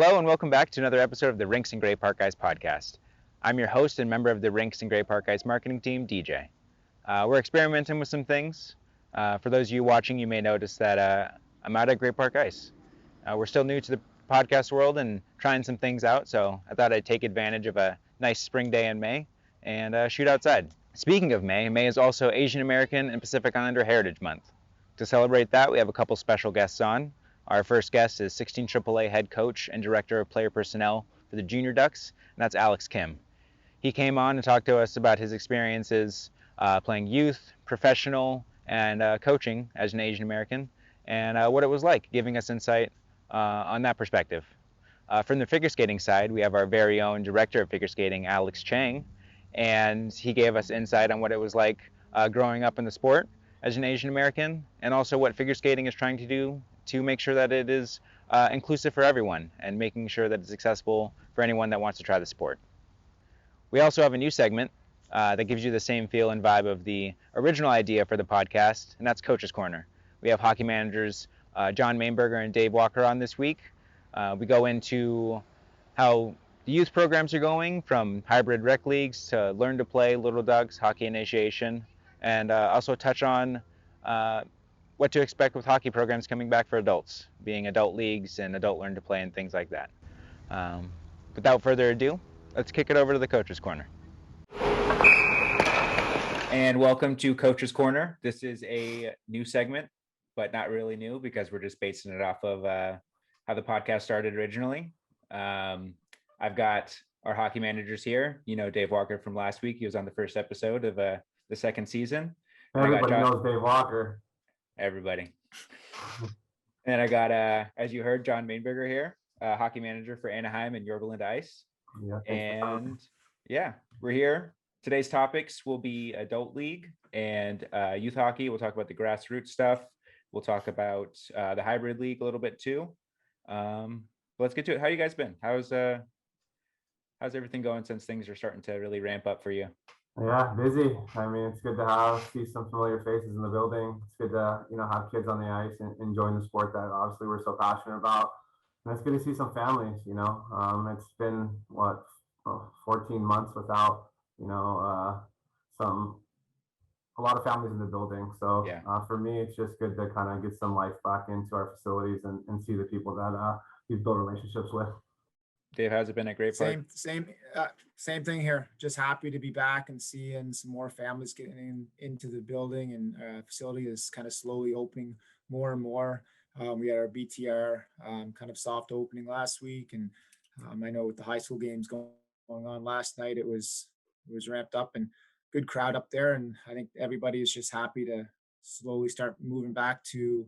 Hello and welcome back to another episode of the Rinks and Grey Park Guys podcast. I'm your host and member of the Rinks and Grey Park Guys marketing team, DJ. We're experimenting with some things. For those of you watching, you may notice that I'm out at Grey Park Ice. We're still new to the podcast world and trying some things out, so I thought I'd take advantage of a nice spring day in May and shoot outside. Speaking of May, May is also Asian American and Pacific Islander Heritage Month. To celebrate that, we have a couple special guests on. Our first guest is 16 AAA head coach and director of player personnel for the Junior Ducks, and that's Alex Kim. He came on and talked to us about his experiences playing youth, professional, and coaching as an Asian American, and what it was like, giving us insight on that perspective. From the figure skating side, we have our very own director of figure skating, Alex Chang, and he gave us insight on what it was like growing up in the sport as an Asian American, and also what figure skating is trying to do to make sure that it is inclusive for everyone and making sure that it's accessible for anyone that wants to try the sport. We also have a new segment that gives you the same feel and vibe of the original idea for the podcast, and that's Coach's Corner. We have hockey managers Jon Mainberger and Dave Walker on this week. We go into how the youth programs are going, from hybrid rec leagues to learn to play, Little Ducks, hockey initiation, and also touch on what to expect with hockey programs coming back for adults, being adult leagues and adult learn to play and things like that. Without further ado, let's kick it over to the Coach's Corner. And welcome to Coach's Corner. This is a new segment, but not really new because we're just basing it off of how the podcast started originally. I've got our hockey managers here. You know Dave Walker from last week. He was on the first episode of the second season. Everybody knows Dave Walker. Everybody. And I got, as you heard, Jon Mainberger here, hockey manager for Anaheim and Yorba Ice. Yeah, and yeah, we're here. Today's topics will be adult league and youth hockey. We'll talk about the grassroots stuff. We'll talk about the hybrid league a little bit too. Let's get to it. How you guys been? How's everything going since things are starting to really ramp up for you? Yeah, busy. I mean, it's good to see some familiar faces in the building. It's good to, have kids on the ice and enjoying the sport that obviously we're so passionate about. And it's good to see some families, it's been 14 months without, a lot of families in the building. So yeah. For me, it's just good to kind of get some life back into our facilities and see the people that we've built relationships with. Dave, how's it been at Great Park? Same thing here. Just happy to be back and seeing some more families getting into the building, and facility is kind of slowly opening more and more. We had our BTR kind of soft opening last week, and I know with the high school games going on last night, it was ramped up and good crowd up there, and I think everybody is just happy to slowly start moving back to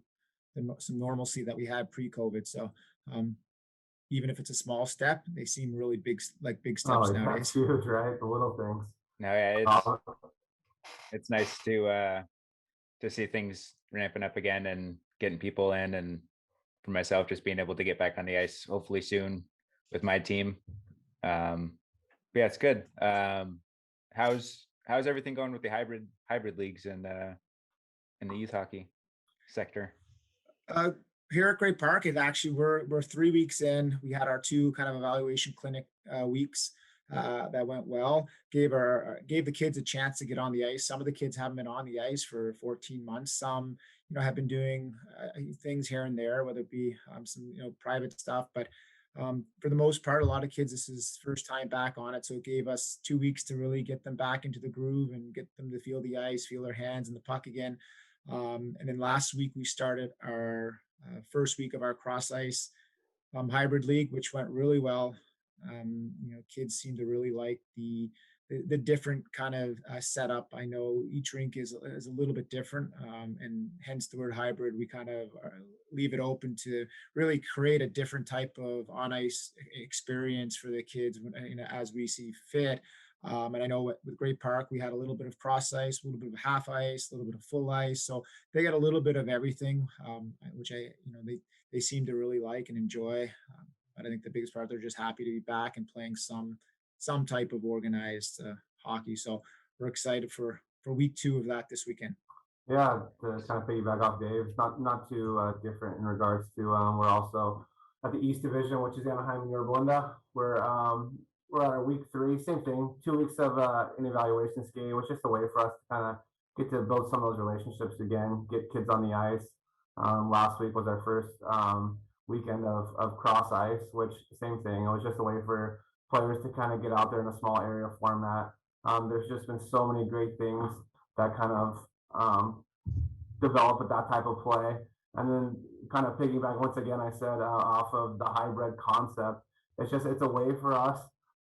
some normalcy that we had pre-COVID. So. Even if it's a small step, they seem really big steps nowadays. That's huge, right? The little things. No, yeah, it's nice to see things ramping up again and getting people in, and for myself, just being able to get back on the ice hopefully soon with my team. But yeah, it's good. How's everything going with the hybrid leagues and in the youth hockey sector? Here at Great Park, we're 3 weeks in. We had our 2 kind of evaluation clinic weeks that went well. Gave the kids a chance to get on the ice. Some of the kids haven't been on the ice for 14 months. Some, have been doing things here and there, whether it be some private stuff. But for the most part, a lot of kids, this is first time back on it. So it gave us 2 weeks to really get them back into the groove and get them to feel the ice, feel their hands and the puck again. And then last week we started our first week of our cross ice hybrid league, which went really well. Kids seem to really like the different kind of setup. I know each rink is a little bit different, and hence the word hybrid. We kind of leave it open to really create a different type of on ice experience for the kids, as we see fit. And I know with Great Park, we had a little bit of cross ice, a little bit of half ice, a little bit of full ice. So they got a little bit of everything, which they seem to really like and enjoy. But I think the biggest part, they're just happy to be back and playing some type of organized hockey. So we're excited for week 2 of that this weekend. Yeah, to kind of piggyback off Dave, not too different in regards to we're also at the East Division, which is Anaheim and Yorba Linda. We're at our week 3, same thing, 2 weeks of an evaluation ski. It was just a way for us to kind of get to build some of those relationships again, get kids on the ice. Last week was our first weekend of cross ice, which same thing. It was just a way for players to kind of get out there in a small area format. There's just been so many great things that kind of develop with that type of play. And then kind of piggyback once again, I said off of the hybrid concept. It's a way for us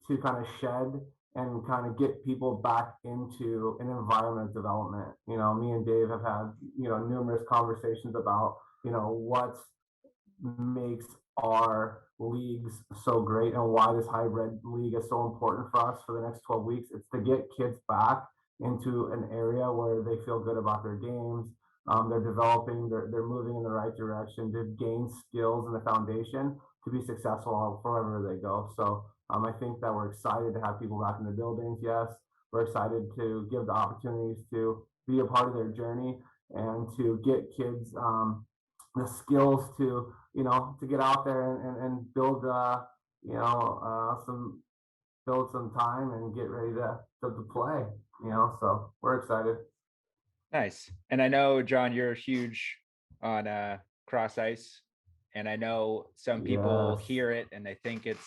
to kind of shed and kind of get people back into an environment of development. You know, me and Dave have had, you know, numerous conversations about, you know, what makes our leagues so great and why this hybrid league is so important for us for the next 12 weeks. It's to get kids back into an area where they feel good about their games. They're developing, they're moving in the right direction to gain skills and the foundation to be successful wherever they go. So I think that we're excited to have people back in the buildings. Yes, we're excited to give the opportunities to be a part of their journey and to get kids the skills to, you know, to get out there and build, build some time and get ready to play, you know, so we're excited. Nice. And I know, John, you're huge on cross ice, and I know some people Yes. hear it and they think it's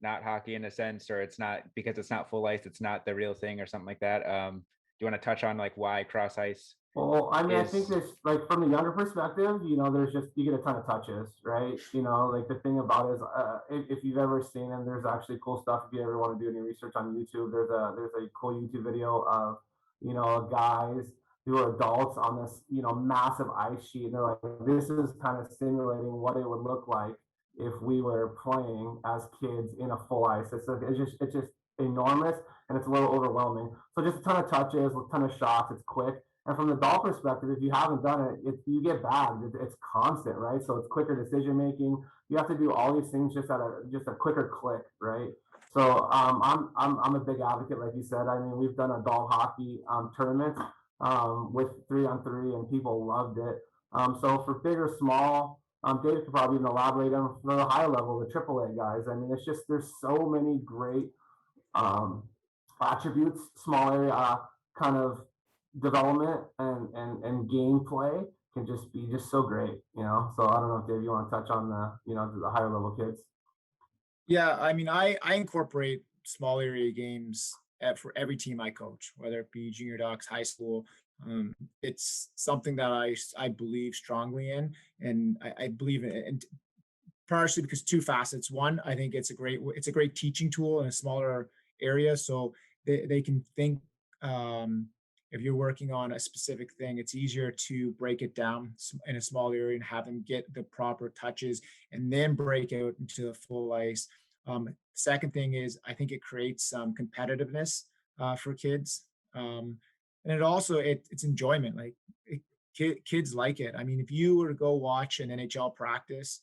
not hockey in a sense, or it's not because it's not full ice, it's not the real thing or something like that. Do you want to touch on like why cross ice Well, I mean, I think is? there's like from the younger perspective, you know, there's just you get a ton of touches, right? You know, like the thing about it is, if you've ever seen them, there's actually cool stuff. If you ever want to do any research on YouTube, there's a cool YouTube video of, you know, guys who are adults on this, you know, massive ice sheet. And they're like, this is kind of simulating what it would look like if we were playing as kids in a full ice. It's just enormous and it's a little overwhelming. So just a ton of touches, a ton of shots. It's quick. And from the doll perspective, if you haven't done it, you get bagged. It's constant, right? So it's quicker decision making. You have to do all these things just at a quicker click, right? So I'm a big advocate, like you said. I mean, we've done a doll hockey tournament with 3-on-3, and people loved it. So for big or small, Dave could probably even elaborate on for the high level, the AAA guys. I mean, it's just there's so many great um, attributes, small area kind of development and gameplay can just be just so great, you know. So I don't know if Dave, you want to touch on the, you know, the higher level kids. Yeah, I mean, I incorporate small area games for every team I coach, whether it be junior docs, high school. It's something that I believe strongly in, and I believe in, and partially because two facets. One, I think it's a great teaching tool in a smaller area, so they can think. If you're working on a specific thing, it's easier to break it down in a small area and have them get the proper touches and then break out into the full ice. Second thing is, I think it creates some competitiveness for kids, and it's enjoyment. Like kids like it. I mean, if you were to go watch an NHL practice,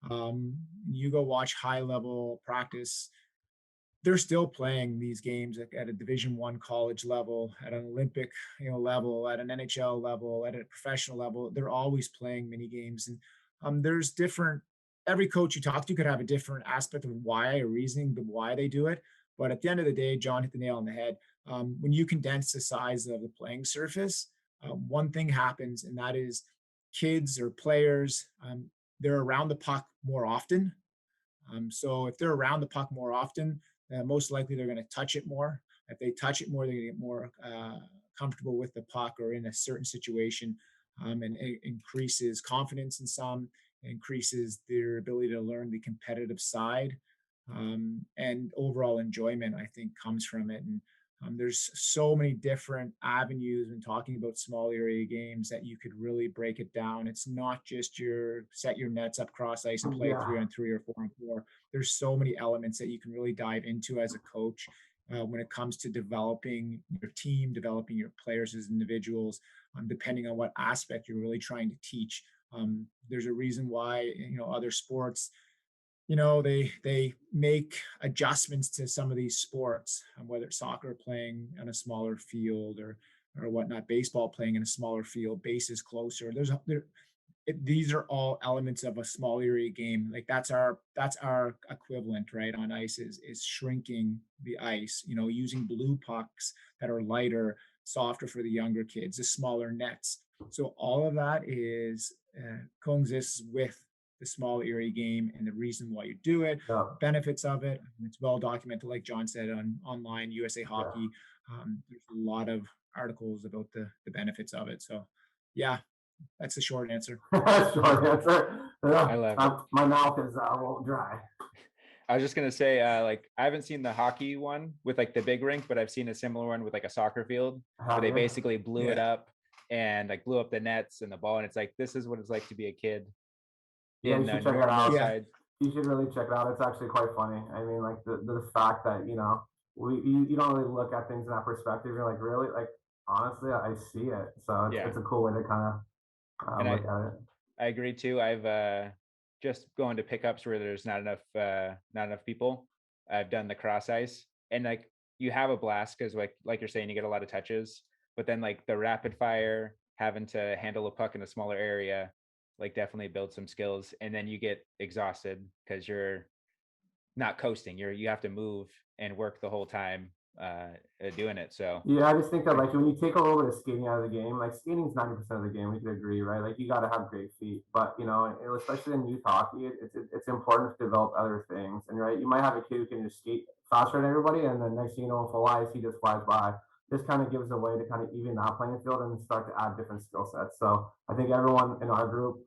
you go watch high level practice, they're still playing these games at a Division I college level, at an Olympic, level, at an NHL level, at a professional level. They're always playing mini games, and there's different. Every coach you talk to could have a different aspect of why, or reasoning the why they do it. But at the end of the day, John hit the nail on the head. When you condense the size of the playing surface, one thing happens, and that is kids or players, they're around the puck more often. So if they're around the puck more often, most likely they're going to touch it more. If they touch it more, they're going to get more comfortable with the puck or in a certain situation, and it increases confidence in some, increases their ability to learn the competitive side, and overall enjoyment, I think, comes from it. And there's so many different avenues when talking about small area games that you could really break it down. It's not just your set your nets up cross ice and play Yeah. 3-on-3 or 4-on-4. There's so many elements that you can really dive into as a coach when it comes to developing your team, developing your players as individuals, depending on what aspect you're really trying to teach. There's a reason why, other sports, they make adjustments to some of these sports, whether it's soccer playing on a smaller field or whatnot, baseball playing in a smaller field, bases closer. these are all elements of a small area game. Like that's our equivalent, right? On ice is shrinking the ice, using blue pucks that are lighter, softer for the younger kids, the smaller nets. So all of that is coexists with the small area game and the reason why you do it, Yeah. benefits of it. It's well documented, like Jon said, on online USA Hockey. There's a lot of articles about the benefits of it. So yeah, that's the short answer. Short answer. I love it. My mouth is a little dry. I was just gonna say, like, I haven't seen the hockey one with like the big rink, but I've seen a similar one with like a soccer field where they basically blew it up and like blew up the nets and the ball, and it's like, this is what it's like to be a kid. Yeah, you should check it out. Yeah. You should really check it out. It's actually quite funny. I mean, like the fact that you don't really look at things in that perspective. You're like, really, like honestly, I see it. So it's a cool way to kind of look at it. I agree too. I've just going to pickups where there's not enough people. I've done the cross ice, and like you have a blast because like you're saying, you get a lot of touches, but then like the rapid fire, having to handle a puck in a smaller area, like definitely builds some skills, and then you get exhausted because you're not coasting. You have to move and work the whole time doing it. So yeah, I just think that like when you take a little bit of skating out of the game, like skating is 90% of the game. We could agree, right? Like you got to have great feet, but especially in youth hockey, it's important to develop other things. And right, you might have a kid who can just skate faster than everybody, and then next thing you know, full ice, he just flies by. This kind of gives a way to kind of even that playing field and start to add different skill sets. So I think everyone in our group,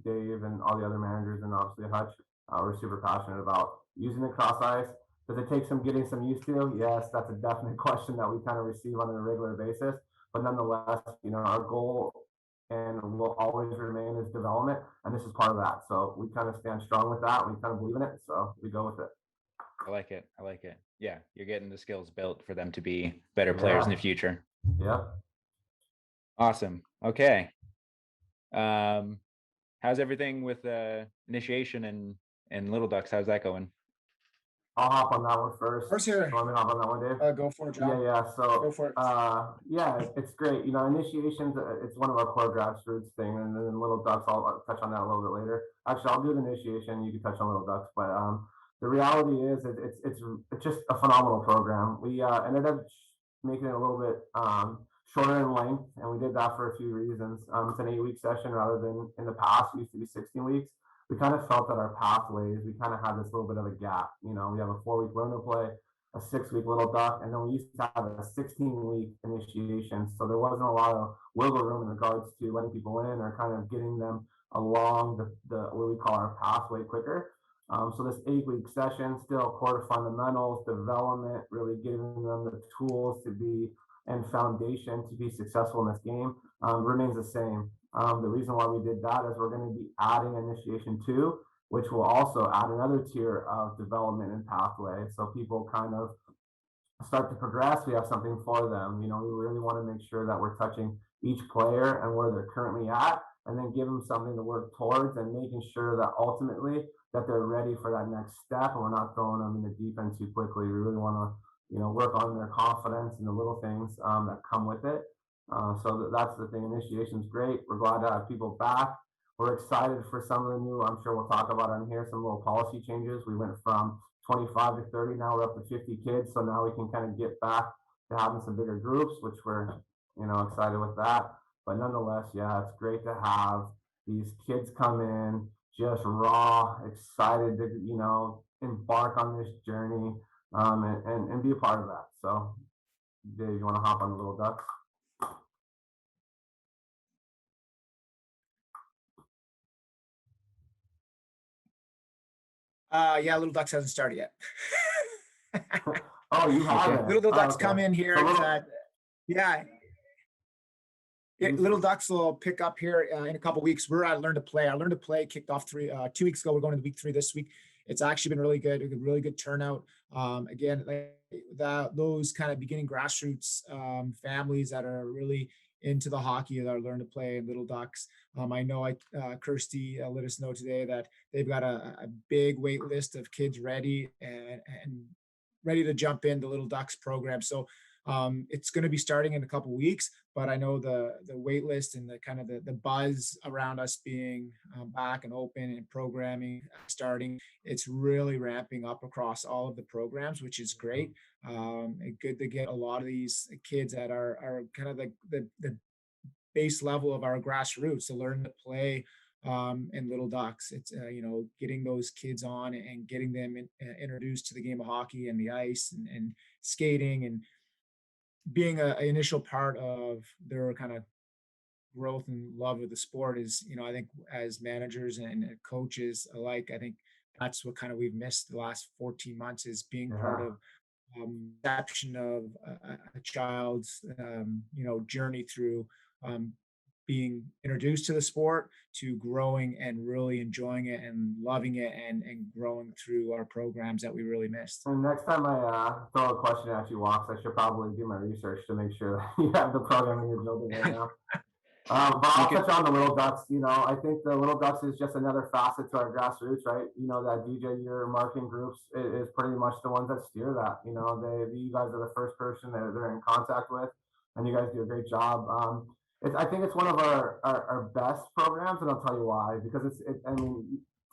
Dave and all the other managers, and obviously Hutch, we're super passionate about using the cross ice. Does it take some getting some used to? Yes, that's a definite question that we kind of receive on a regular basis. But nonetheless, our goal and will always remain is development, and this is part of that. So we kind of stand strong with that. We kind of believe in it, so we go with it. I like it. Yeah, you're getting the skills built for them to be better players in the future. Yeah. Awesome. Okay. How's everything with initiation and Little Ducks? How's that going? I'll hop on that one first. First here. Want me to hop on that one, Dave? Go for it, Jon. Yeah. So go for it. Yeah, it's great. Initiations, it's one of our core grassroots thing, and then Little Ducks, I'll touch on that a little bit later. Actually, I'll do the initiation. You can touch on Little Ducks, but the reality is it's just a phenomenal program. We ended up making it a little bit shorter in length, and we did that for a few reasons. It's an 8-week session rather than in the past it used to be 16 weeks. We kind of felt that our pathways, we kind of had this little bit of a gap. We have a 4-week learn to play, a 6-week Little Duck, and then we used to have a 16-week initiation. So there wasn't a lot of wiggle room in regards to letting people in or kind of getting them along the what we call our pathway quicker. So this 8-week session, still core fundamentals, development, really giving them the tools to be and foundation to be successful in this game remains the same. The reason why we did that is we're going to be adding initiation 2, which will also add another tier of development and pathway. So people kind of start to progress. We have something for them. We really want to make sure that we're touching each player and where they're currently at, and then give them something to work towards and making sure that ultimately that they're ready for that next step and we're not throwing them in the deep end too quickly. We really want to, work on their confidence and the little things that come with it. So that's the thing. Initiation is great. We're glad to have people back. We're excited for some of the new, I'm sure we'll talk about on here, some little policy changes. We went from 25 to 30, now we're up to 50 kids. So now we can kind of get back to having some bigger groups, which we're, excited with that. But nonetheless, yeah, it's great to have these kids come in just raw, excited to, embark on this journey and be a part of that. So Dave, you want to hop on the Little Ducks? Yeah, Little Ducks hasn't started yet. Oh, you haven't. Little Ducks come in here. Yeah. Little Ducks will pick up here in a couple of weeks. We're at Learn to Play. Our Learn to Play kicked off 2 weeks ago. We're going to week 3 this week. It's actually been really good. A really good turnout. Again, those kind of beginning grassroots families that are really into the hockey that are Learn to Play and Little Ducks. I know Kirsty let us know today that they've got a big wait list of kids ready and ready to jump into Little Ducks program. So It's going to be starting in a couple weeks, but I know the wait list and the kind of the buzz around us being back and open and programming starting, it's really ramping up across all of the programs, which is great. Good to get a lot of these kids that are kind of the base level of our grassroots to learn to play in Little Ducks. It's getting those kids on and getting them introduced to the game of hockey and the ice and skating and being an initial part of their kind of growth and love of the sport is, I think as managers and coaches alike, I think that's what kind of we've missed the last 14 months is being part of perception of a child's journey through being introduced to the sport to growing and really enjoying it and loving it and growing through our programs that we really missed. And next time I throw a question at you, Walks, I should probably do my research to make sure that you have the programming you're building right now. But I'll touch on the Little Ducks. I think the Little Ducks is just another facet to our grassroots, right? That DJ, your marketing groups is pretty much the ones that steer that. You guys are the first person that they're in contact with, and you guys do a great job. I think it's one of our best programs, and I'll tell you why. Because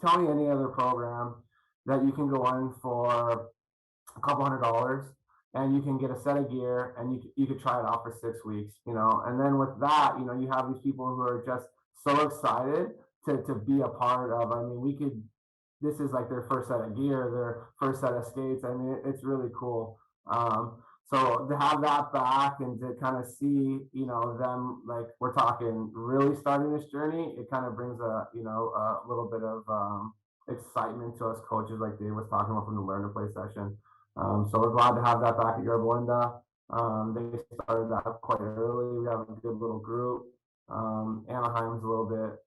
tell me any other program that you can go on for a couple $100 and you can get a set of gear and you could try it out for 6 weeks, and then with that, you have these people who are just so excited to be a part of. This is like their first set of gear, their first set of skates. It's really cool. So to have that back and to kind of see, them, like we're talking really starting this journey, it kind of brings a little bit of excitement to us coaches, like Dave was talking about from the Learn to Play session. So we're glad to have that back at Yorba Linda. They started that quite early. We have a good little group. Anaheim's a little bit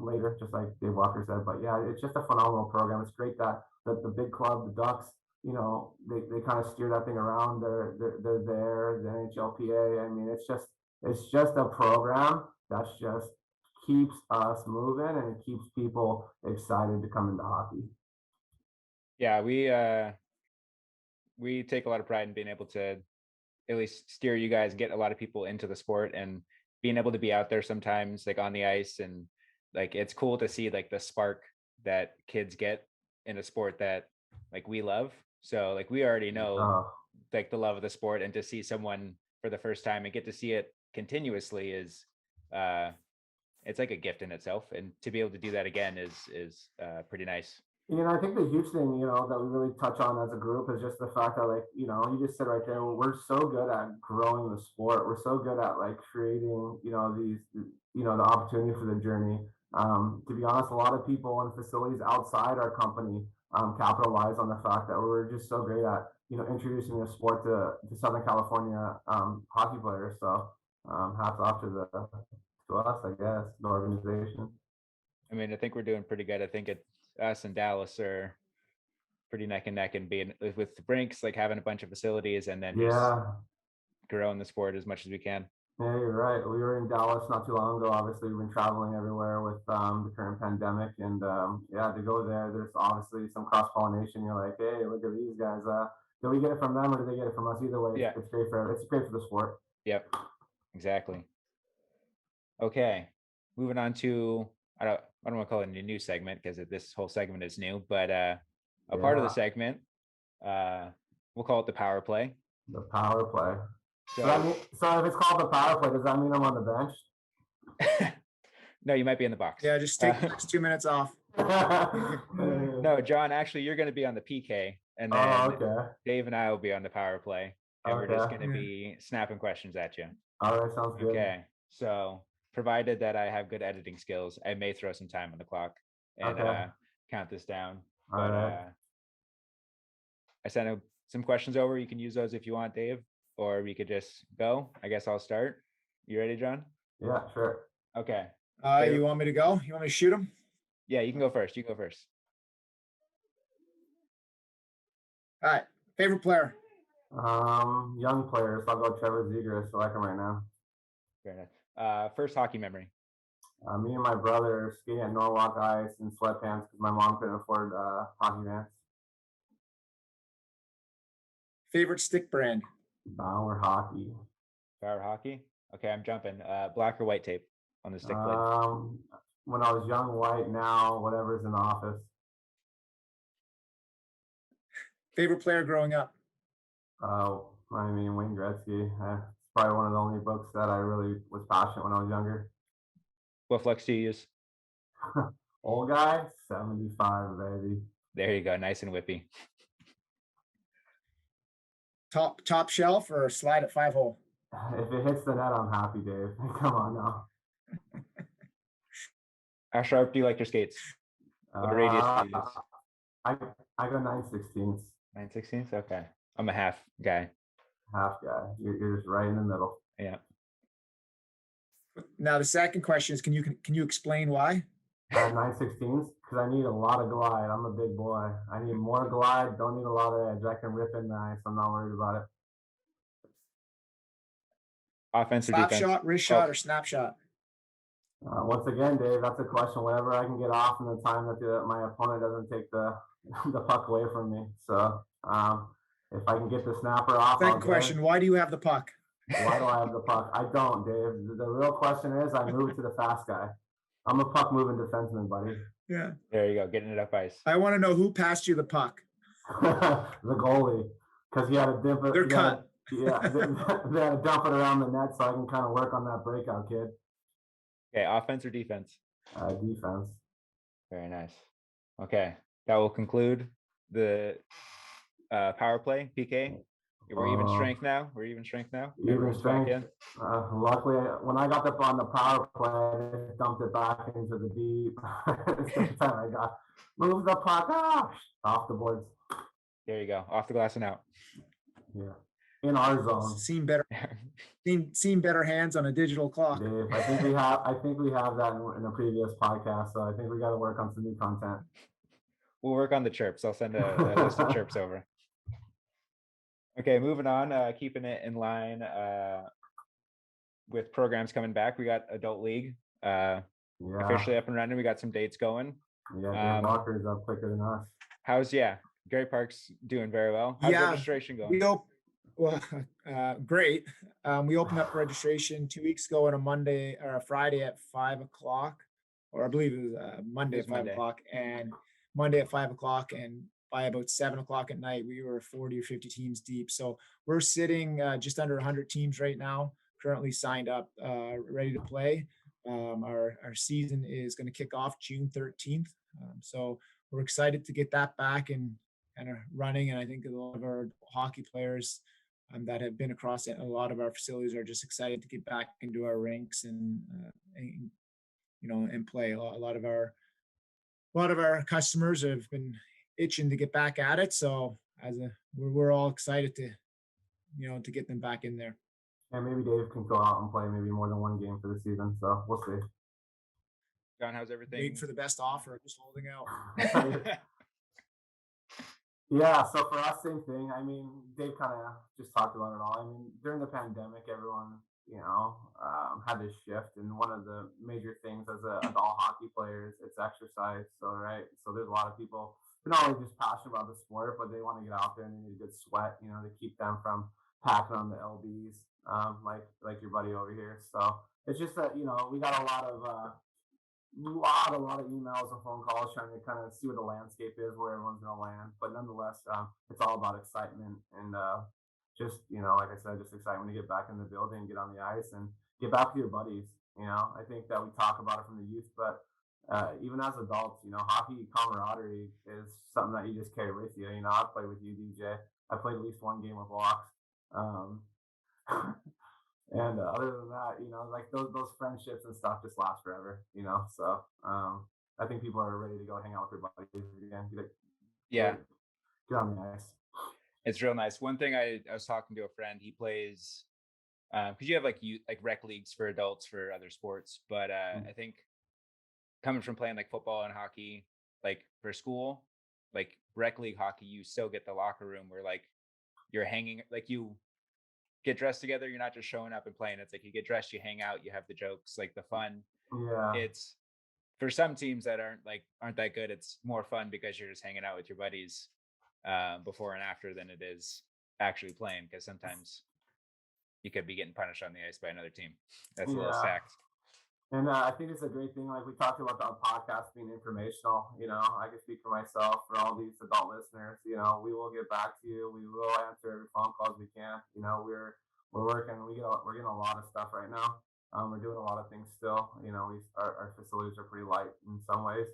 later, just like Dave Walker said. But yeah, it's just a phenomenal program. It's great that the big club, the Ducks, they kind of steer that thing around. They're there, the NHLPA. It's just a program that just keeps us moving and it keeps people excited to come into hockey. Yeah, we take a lot of pride in being able to at least steer you guys, get a lot of people into the sport, and being able to be out there sometimes like on the ice, and like it's cool to see like the spark that kids get in a sport that like we love. So like we already know like the love of the sport, and to see someone for the first time and get to see it continuously is it's like a gift in itself, and to be able to do that again is pretty nice. I think the huge thing, that we really touch on as a group is just the fact that, like, you just said right there, we're so good at growing the sport. We're so good at like creating, these, the opportunity for the journey. To be honest, a lot of people in facilities outside our company capitalize on the fact that we're just so great at, introducing the sport to Southern California hockey players. So hats off to us, I guess, the organization. I think we're doing pretty good. I think us and Dallas are pretty neck and neck, and being with Rinks, like having a bunch of facilities and then just growing the sport as much as we can. Yeah, you're right. We were in Dallas not too long ago. Obviously, we've been traveling everywhere with the current pandemic, and to go there, there's obviously some cross pollination. You're like, hey, look at these guys. Do we get it from them or do they get it from us? Either way, it's great for the sport. Yep, exactly. Okay, moving on to I don't want to call it a new segment because this whole segment is new, but a part of the segment, we'll call it the power play. The power play. So if it's called the power play, does that mean I'm on the bench? No, you might be in the box. Yeah, just take the next 2 minutes off. No, John, actually, you're going to be on the PK, and then Dave and I will be on the power play, and we're just going to be snapping questions at you. All right, sounds good. Okay, so provided that I have good editing skills, I may throw some time on the clock and count this down. All right. I sent some questions over. You can use those if you want, Dave, or we could just go. I guess I'll start. You ready, John? Yeah, sure. Okay. You want me to go? You want me to shoot him? Yeah, you can go first. All right. Favorite player? Young players. I'll go Trevor Zegras. I like him right now. Fair enough. First hockey memory. Me and my brother skating at Norwalk Ice in sweatpants because my mom couldn't afford hockey pants. Favorite stick brand? Bauer hockey. Power hockey. Okay, I'm jumping. Black or white tape on the stick blade? When I was young, white. Now, whatever's in the office. Favorite player growing up? I mean, Wayne Gretzky. It's probably one of the only books that I really was passionate when I was younger. What flex do you use? Old guy, 75, baby. There you go. Nice and whippy. Top shelf or slide at 5-hole? If it hits the net, I'm happy, Dave. Come on now. How sharp do you like your skates? What radius do you use? I go 9/16. 9/16? Okay. I'm a half guy. Half guy. You're just right in the middle. Yeah. Now the second question is, can you explain why? 9/16 because I need a lot of glide. I'm a big boy. I need more glide. Don't need a lot of edge. I can rip in the ice. I'm not worried about it. Offense or Slap defense? shot, wrist shot, or snapshot? Once again, Dave, that's a question. Whatever I can get off in the time that my opponent doesn't take the puck away from me. So if I can get the snapper off. Second question: why do you have the puck? Why do I have the puck? I don't, Dave. The real question is, I move to the fast guy. I'm a puck moving defenseman, buddy. Yeah. There you go, getting it up ice. I want to know who passed you the puck. The goalie, because he had to dump it. They're cut. They had to dump it around the net so I can kind of work on that breakout kid. Okay, offense or defense? Defense. Very nice. Okay, that will conclude the power play, PK. We're even strength now. Even strength. Luckily, when I got up on the power play, I dumped it back into the deep. It's the time I got move the puck off the boards. There you go, off the glass and out. Yeah, in our zone. Seen better hands on a digital clock. Dave, I think we have that in a previous podcast. So I think we got to work on some new content. We'll work on the chirps. I'll send a list of chirps over. Okay, moving on, keeping it in line with programs coming back. We got Adult League officially up and running. We got some dates going. Yeah, Walker's up quicker than us. Gray Park's doing very well. How's registration going? Great. We opened up registration 2 weeks ago on a Monday or a Friday at 5 o'clock, or I believe it was Monday at 5 o'clock, and Monday at 5 o'clock, and by about 7 o'clock at night, we were 40 or 50 teams deep. So we're sitting just under 100 teams right now, currently signed up, ready to play. Our season is going to kick off June 13th. So we're excited to get that back and kind of running. And I think a lot of our hockey players that have been across a lot of our facilities are just excited to get back into our rinks and play. A lot of our customers have been itching to get back at it. So we're all excited to get them back in there. And maybe Dave can go out and play maybe more than one game for the season. So we'll see. John, how's everything? Waiting for the best offer, just holding out. Yeah, so for us, same thing. I mean, Dave kind of just talked about it all. I mean, during the pandemic, everyone, had this shift. And one of the major things as an adult hockey player is it's exercise. So there's a lot of people who not only just passionate about the sport, but they want to get out there and they need a good sweat, to keep them from packing on the LBs, like your buddy over here. So it's just that, we got a lot of emails and phone calls trying to kind of see what the landscape is, where everyone's going to land. But nonetheless, it's all about excitement and just, like I said, just excitement to get back in the building, get on the ice, and get back to your buddies. I think that we talk about it from the youth, but even as adults, hockey camaraderie is something that you just carry with you. I played with you, DJ. I played at least one game with Locks. And other than that, like those friendships and stuff just last forever, So I think people are ready to go hang out with their buddies again. Get on the ice. It's real nice. One thing I was talking to a friend. He plays because you have like rec leagues for adults for other sports, but I think coming from playing like football and hockey, like for school, like rec league hockey, you still get the locker room where like you're hanging, like you get dressed together. You're not just showing up and playing. It's like you get dressed, you hang out, you have the jokes, like the fun. Yeah. It's for some teams that aren't that good. It's more fun because you're just hanging out with your buddies before and after than it is actually playing. Because sometimes you could be getting punished on the ice by another team. That's a little stacked. And I think it's a great thing. Like we talked about the podcast being informational. I can speak for myself, for all these adult listeners. We will get back to you. We will answer every phone call as we can. We're working. We're getting a lot of stuff right now. We're doing a lot of things still. Our facilities are pretty light in some ways.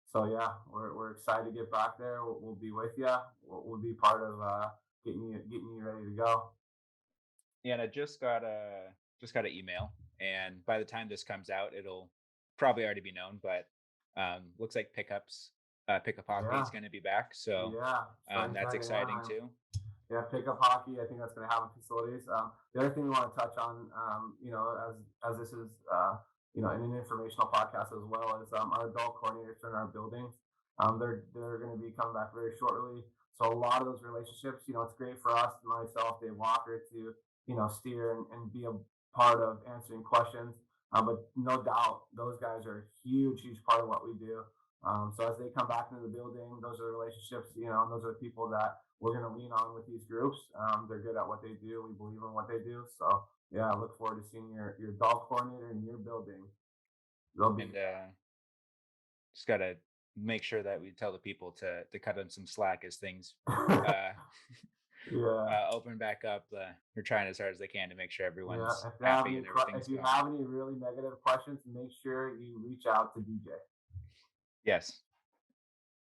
So yeah, we're excited to get back there. We'll be with you. We'll be part of getting you ready to go. Yeah, and I just got an email, and by the time this comes out, it'll probably already be known. But looks like pickup hockey is going to be back. So that's exciting too. Yeah, pickup hockey. I think that's going to happen in facilities. The other thing we want to touch on, as this is, in an informational podcast as well, is our adult coordinators in our buildings. They're going to be coming back very shortly. So a lot of those relationships, it's great for us, myself, Dave Walker, to steer and be a part of answering questions. But no doubt, those guys are a huge part of what we do. So as they come back into the building, those are relationships, and those are the people that we're going to lean on with these groups. They're good at what they do. We believe in what they do. So yeah, I look forward to seeing your dog coordinator in your building. Just got to make sure that we tell the people to cut in some slack as things open back up. They're trying as hard as they can to make sure everyone's happy and everything's If you have any really negative questions, make sure you reach out to DJ. Yes.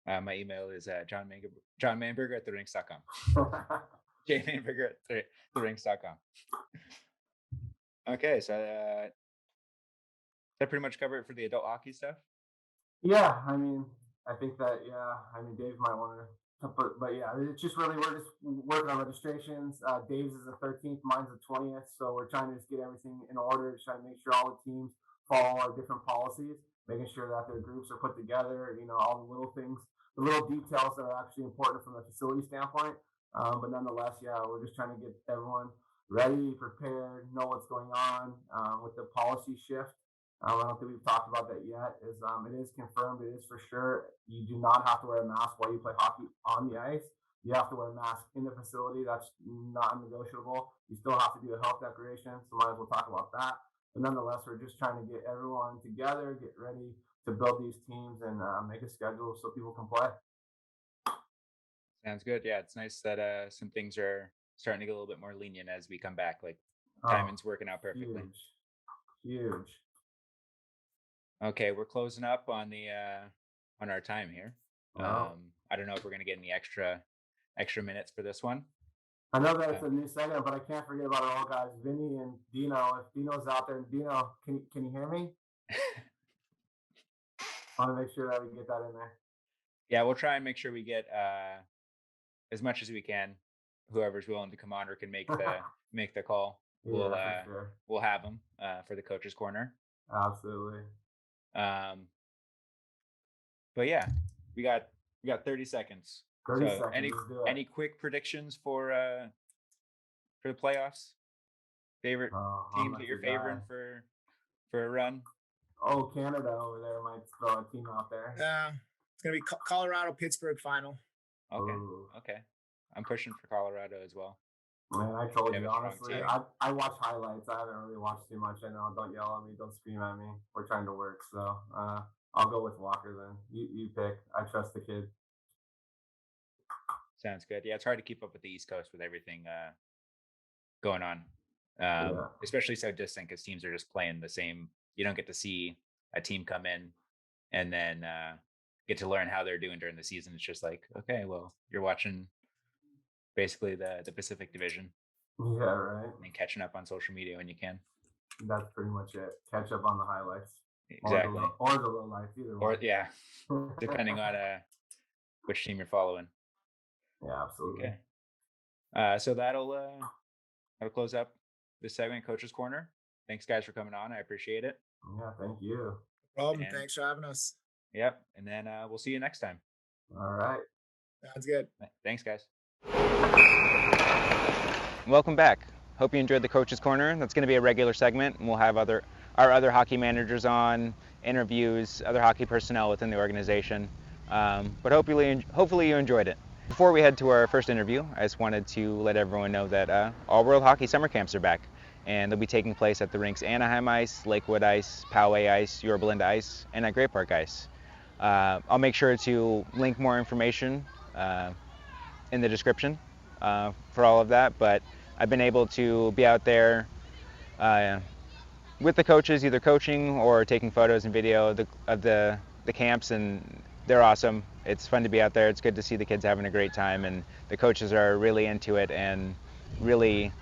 My email is johnmanberger at therinks.com. jmanberger at therinks.com. Okay, so that pretty much cover it for the adult hockey stuff? Yeah, I think that, Dave might want to, but yeah, it's just really, we're just working on registrations. Dave's is the 13th, mine's the 20th. So we're trying to just get everything in order, trying to make sure all the teams follow our different policies, making sure that their groups are put together, all the little things, the little details that are actually important from a facility standpoint. But nonetheless, we're just trying to get everyone ready, prepared, know what's going on with the policy shift. I don't think we've talked about that yet. It is confirmed. It is for sure. You do not have to wear a mask while you play hockey on the ice. You have to wear a mask in the facility. That's not negotiable. You still have to do a health declaration. So might as well talk about that. But nonetheless, we're just trying to get everyone together, get ready to build these teams and make a schedule so people can play. Sounds good. Yeah, it's nice that some things are starting to get a little bit more lenient as we come back. Like timing's working out perfectly. Huge. Okay, we're closing up on our time here. Wow. I don't know if we're gonna get any extra minutes for this one. I know that it's a new segment, but I can't forget about our old guys, Vinny and Dino. If Dino's out there, Dino, can you hear me? I want to make sure that we get that in there. Yeah, we'll try and make sure we get as much as we can. Whoever's willing to come on or can make the call, we'll have them for the coach's corner. Absolutely. But yeah, we got 30 seconds. 30 seconds. Any quick predictions for the playoffs? Favorite teams that you're favoring for a run? Oh, Canada over there might throw a team out there. Yeah, it's gonna be Colorado Pittsburgh final. Okay. Ooh. Okay. I'm pushing for Colorado as well. Man, I told you honestly, I watch highlights. I haven't really watched too much. I know. Don't yell at me. Don't scream at me. We're trying to work, so I'll go with Walker then. You pick. I trust the kid. Sounds good. Yeah, it's hard to keep up with the East Coast with everything going on, especially so distant because teams are just playing the same. You don't get to see a team come in and then get to learn how they're doing during the season. It's just like, okay, well, you're watching basically the Pacific Division. Yeah, right. And catching up on social media when you can. That's pretty much it. Catch up on the highlights. Exactly. Or the low lights, either one. Or yeah, depending on which team you're following. Yeah, absolutely. Okay. So that'll close up this segment, Coach's Corner. Thanks, guys, for coming on. I appreciate it. Yeah, thank you. No problem. Thanks for having us. Yep. And then we'll see you next time. All right. Sounds good. Thanks, guys. Welcome back. Hope you enjoyed the Coach's Corner. That's going to be a regular segment, and we'll have our other hockey managers on, interviews, other hockey personnel within the organization. But hopefully you enjoyed it. Before we head to our first interview, I just wanted to let everyone know that All World Hockey Summer Camps are back. and they'll be taking place at the Rinks Anaheim Ice, Lakewood Ice, Poway Ice, Yorba Linda Ice, and at Great Park Ice. I'll make sure to link more information in the description for all of that, but I've been able to be out there with the coaches, either coaching or taking photos and video of the camps, and they're awesome. It's fun to be out there. It's good to see the kids having a great time, and the coaches are really into it and really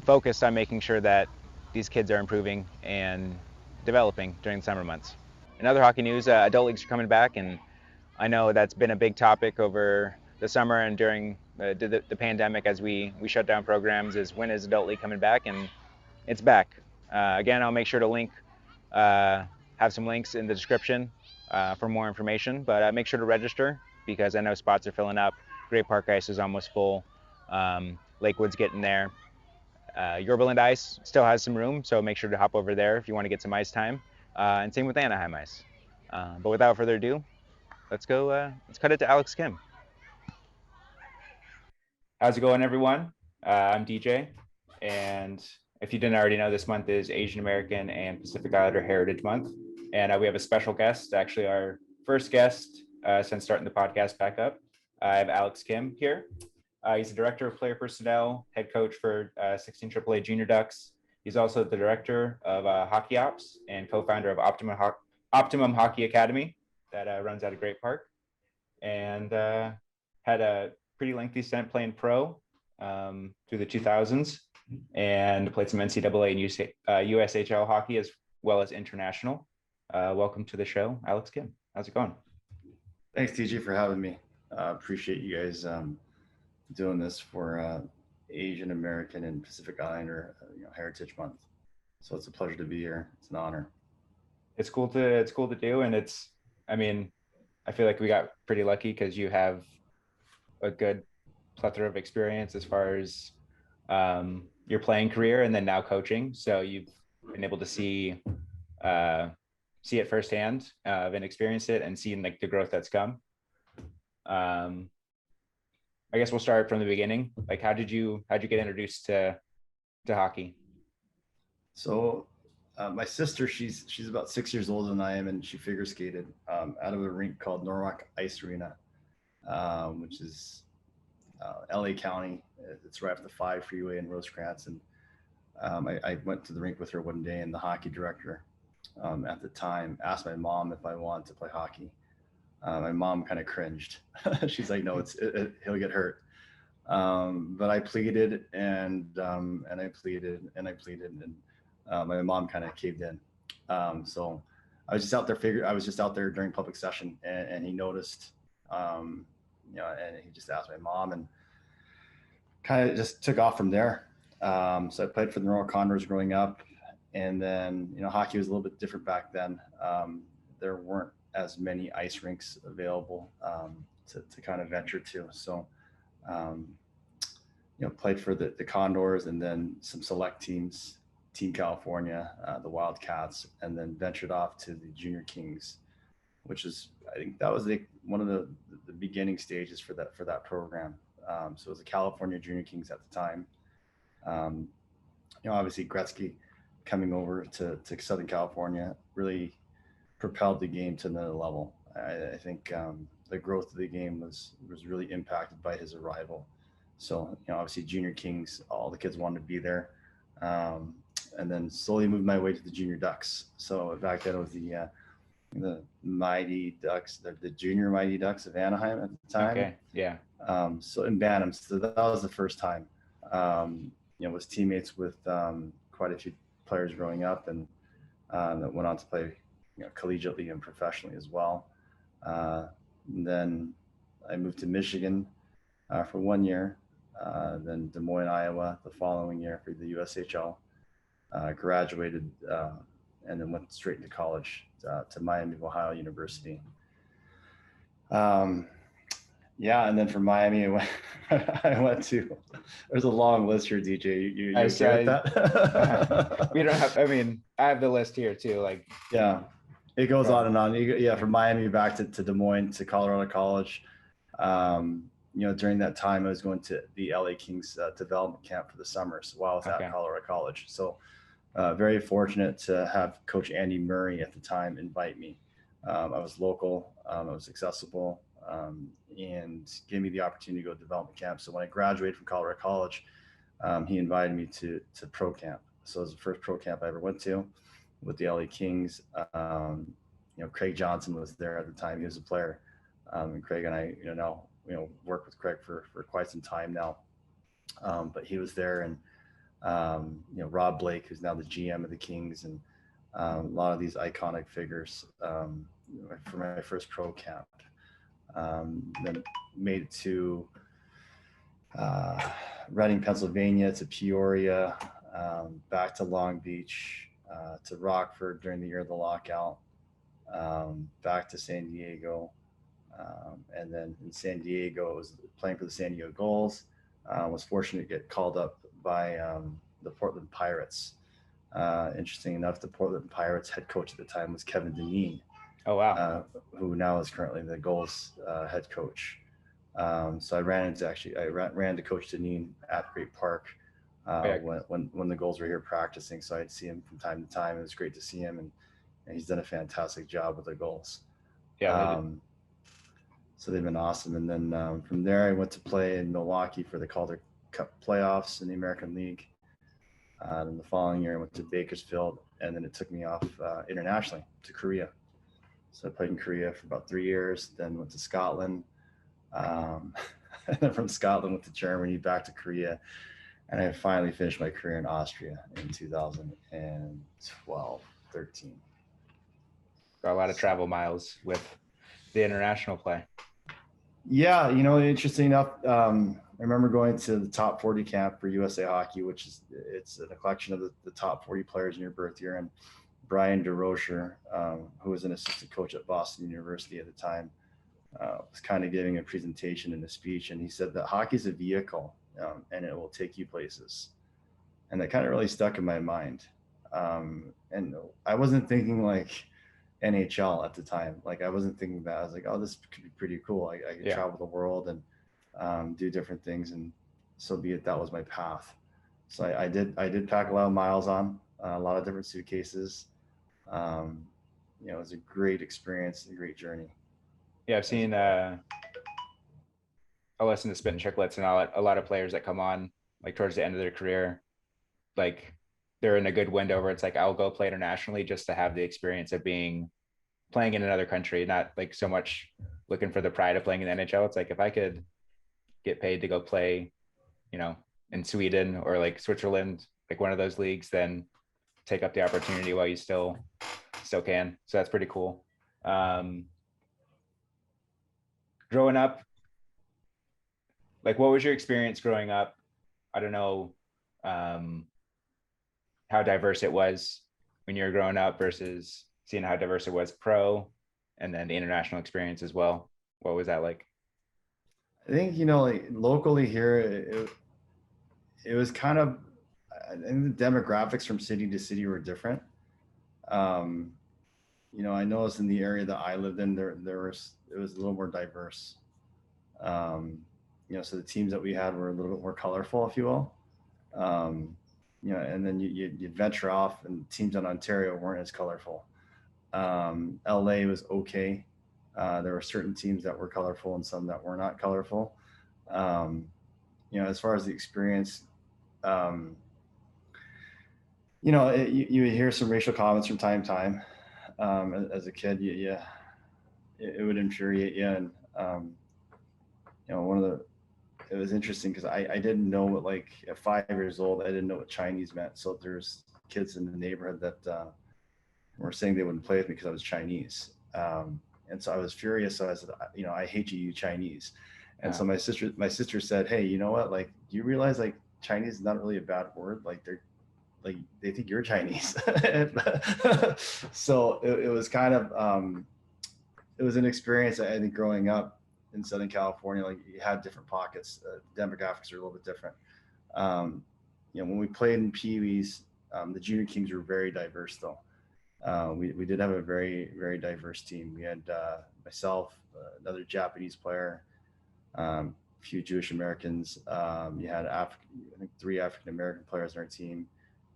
focused on making sure that these kids are improving and developing during the summer months. In other hockey news, adult leagues are coming back, and I know that's been a big topic over the summer and during the pandemic as we shut down programs, is when is adult league coming back, and it's back. Again, I'll make sure to link, have some links in the description for more information, but make sure to register because I know spots are filling up. Great Park Ice is almost full. Lakewood's getting there. Yorba Linda Ice still has some room, so make sure to hop over there if you want to get some ice time. And same with Anaheim Ice. But without further ado, let's cut it to Alex Kim. How's it going, everyone? I'm DJ, and if you didn't already know, this month is Asian American and Pacific Islander Heritage Month, and we have a special guest, actually our first guest since starting the podcast back up. I have Alex Kim here. He's the Director of Player Personnel, head coach for 16 AAA Junior Ducks. He's also the Director of Hockey Ops and co-founder of Optimum Hockey Academy that runs out of Great Park, and had a pretty lengthy stint playing pro through the 2000s, and played some NCAA and USHL hockey as well as international. Welcome to the show, Alex Kim. How's it going? Thanks, TJ, for having me. Appreciate you guys doing this for Asian American and Pacific Islander Heritage Month. So it's a pleasure to be here. It's an honor. It's cool to do, and I feel like we got pretty lucky because you have a good plethora of experience as far as your playing career and then now coaching. So you've been able to see it firsthand and experience it and seeing like the growth that's come. I guess we'll start from the beginning. Like, how did you get introduced to hockey? So my sister, she's about 6 years older than I am, and she figure skated out of a rink called Norwalk Ice Arena, which is LA County. It's right off the 5 freeway in Rosecrans. And I went to the rink with her one day, and the hockey director at the time asked my mom if I wanted to play hockey. My mom kind of cringed. She's like, "No, he'll get hurt." But I pleaded and I pleaded, and my mom kind of caved in. So I was just out there. I was just out there during public session, and he noticed. And he just asked my mom, and kind of just took off from there. So I played for the Royal Condors growing up, and then hockey was a little bit different back then. There weren't as many ice rinks available to kind of venture to. So, played for the Condors, and then some select teams, Team California, the Wildcats, and then ventured off to the Junior Kings, which is, I think that was one of the beginning stages for that program. So it was the California Junior Kings at the time. Obviously Gretzky coming over to Southern California really propelled the game to another level. I think the growth of the game was really impacted by his arrival. So, obviously Junior Kings, all the kids wanted to be there. And then slowly moved my way to the Junior Ducks. So back then it was the Mighty Ducks, the Junior Mighty Ducks of Anaheim at the time. Okay, yeah. So in Bantam, so that was the first time. Was teammates with quite a few players growing up, and that went on to play collegiately and professionally as well. And then I moved to Michigan for 1 year, then Des Moines, Iowa the following year for the USHL. Graduated and then went straight into college to Miami of Ohio University. And then from Miami, I went to. There's a long list here, DJ. You okay with that? We don't have. I have the list here too. Like, yeah, it goes on and on. From Miami back to Des Moines to Colorado College. during that time, I was going to the LA Kings development camp for the summers while I was Okay. at Colorado College. So very fortunate to have Coach Andy Murray at the time invite me. I was local, I was accessible, and gave me the opportunity to go to development camp. So when I graduated from Colorado College, he invited me to pro camp. So it was the first pro camp I ever went to with the LA Kings. Craig Johnson was there at the time. He was a player. And Craig and I, now, work with Craig for quite some time now. But he was there, and Rob Blake, who's now the GM of the Kings, and a lot of these iconic figures for my first pro camp. Then made it to Reading, Pennsylvania, to Peoria, back to Long Beach, to Rockford during the year of the lockout, back to San Diego. And then in San Diego, I was playing for the San Diego Gulls. Was fortunate to get called up by the Portland Pirates. Interesting enough, the Portland Pirates head coach at the time was Kevin Dineen. Oh, wow. Who now is currently the Gulls head coach. So I ran into Coach Dineen at Great Park when the Gulls were here practicing. So I'd see him from time to time. It was great to see him, and he's done a fantastic job with the Gulls. Yeah. So they've been awesome. And then from there, I went to play in Milwaukee for the Calder Cup playoffs in the American League. Then the following year, I went to Bakersfield, and then it took me off internationally to Korea. So I played in Korea for about 3 years, then went to Scotland. And then from Scotland, went to Germany, back to Korea. And I finally finished my career in Austria in 2012, 13. Got a lot of travel miles with the international play. Yeah, interesting enough, I remember going to the top 40 camp for USA Hockey, it's a collection of the top 40 players in your birth year. And Brian DeRocher, who was an assistant coach at Boston University at the time, was kind of giving a presentation and a speech, and he said that hockey is a vehicle, and it will take you places. And that kind of really stuck in my mind. And I wasn't thinking like NHL at the time. Like I wasn't thinking that. I was like, oh, this could be pretty cool. I could travel the world and do different things, and so be it. That was my path. So I did pack a lot of miles on, a lot of different suitcases. It was a great experience, a great journey. Yeah, I've seen I listen to Spit and Chicklets, and a lot of players that come on like towards the end of their career, like they're in a good window where it's like, I'll go play internationally just to have the experience of playing in another country, not like so much looking for the pride of playing in the NHL. It's like, if I could get paid to go play, in Sweden or like Switzerland, like one of those leagues, then take up the opportunity while you still can. So that's pretty cool. Growing up, like, what was your experience growing up? I don't know how diverse it was when you were growing up versus seeing how diverse it was pro, and then the international experience as well. What was that like? I think, like locally here, it was kind of, I think the demographics from city to city were different. I noticed in the area that I lived in, it was a little more diverse. So the teams that we had were a little bit more colorful, if you will. And then you'd venture off, and teams in Ontario weren't as colorful. LA was okay. There were certain teams that were colorful and some that were not colorful. As far as the experience, you hear some racial comments from time to time. As a kid, it would infuriate you. And, it was interesting because I didn't know what, like at 5 years old, I didn't know what Chinese meant. So there's kids in the neighborhood that were saying they wouldn't play with me because I was Chinese. And so I was furious. So I said, I hate you, you Chinese. And so my sister said, hey, you know what? Like, do you realize like Chinese is not really a bad word? Like they think you're Chinese. So it was kind of, it was an experience, I think, growing up in Southern California. Like, you had different pockets, demographics are a little bit different. When we played in Pee-wees, the Junior Kings were very diverse though. We did have a very, very diverse team. We had myself, another Japanese player, few Jewish Americans. You had I think 3 African American players on our team,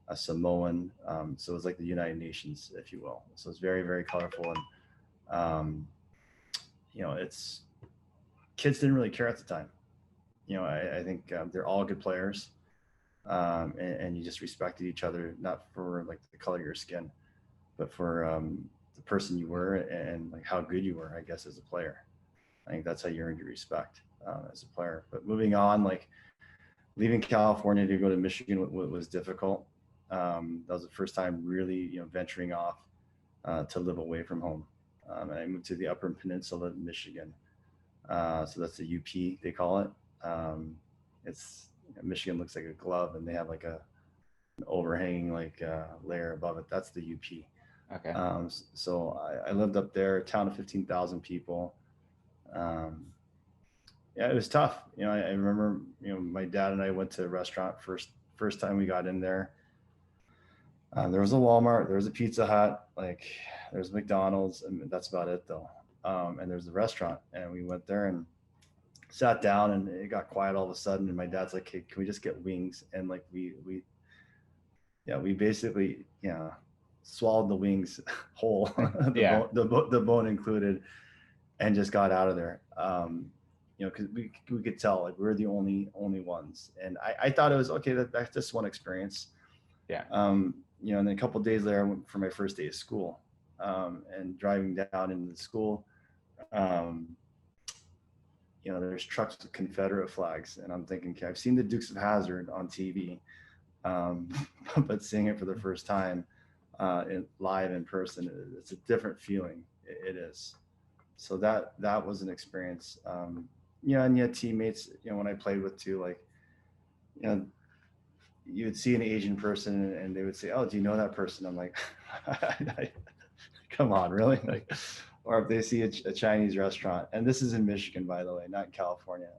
a Samoan. So it was like the United Nations, if you will. So it's very, very colorful. And, it's kids didn't really care at the time. I think they're all good players. And you just respected each other, not for like the color of your skin, but for the person you were and like how good you were, I guess, as a player. I think that's how you earned your respect as a player. But moving on, like leaving California to go to Michigan was difficult. That was the first time really, venturing off to live away from home. And I moved to the Upper Peninsula of Michigan. So that's the UP, they call it. Michigan looks like a glove, and they have like an overhanging layer above it. That's the UP. Okay. So I lived up there, a town of 15,000 people. Yeah, it was tough. I remember, my dad and I went to a restaurant first time we got in there. There was a Walmart, there was a Pizza Hut, there's McDonald's, and that's about it though. And there's a restaurant, and we went there and sat down, and it got quiet all of a sudden. And my dad's like, "Hey, can we just get wings?" And we basically, swallowed the wings whole, the bone included, and just got out of there. Because we could tell like we were the only ones, and I thought it was okay. That's just one experience. Yeah. And then a couple of days later, I went for my first day of school, and driving down into the school, there's trucks with Confederate flags, and I'm thinking, okay, I've seen the Dukes of Hazzard on TV, but seeing it for the first time live in person, it's a different feeling. It is. So that was an experience. And you had teammates, when I played with too, you would see an Asian person and they would say, "Oh, do you know that person?" I'm like, come on, really? Or if they see a Chinese restaurant, and this is in Michigan, by the way, not in California.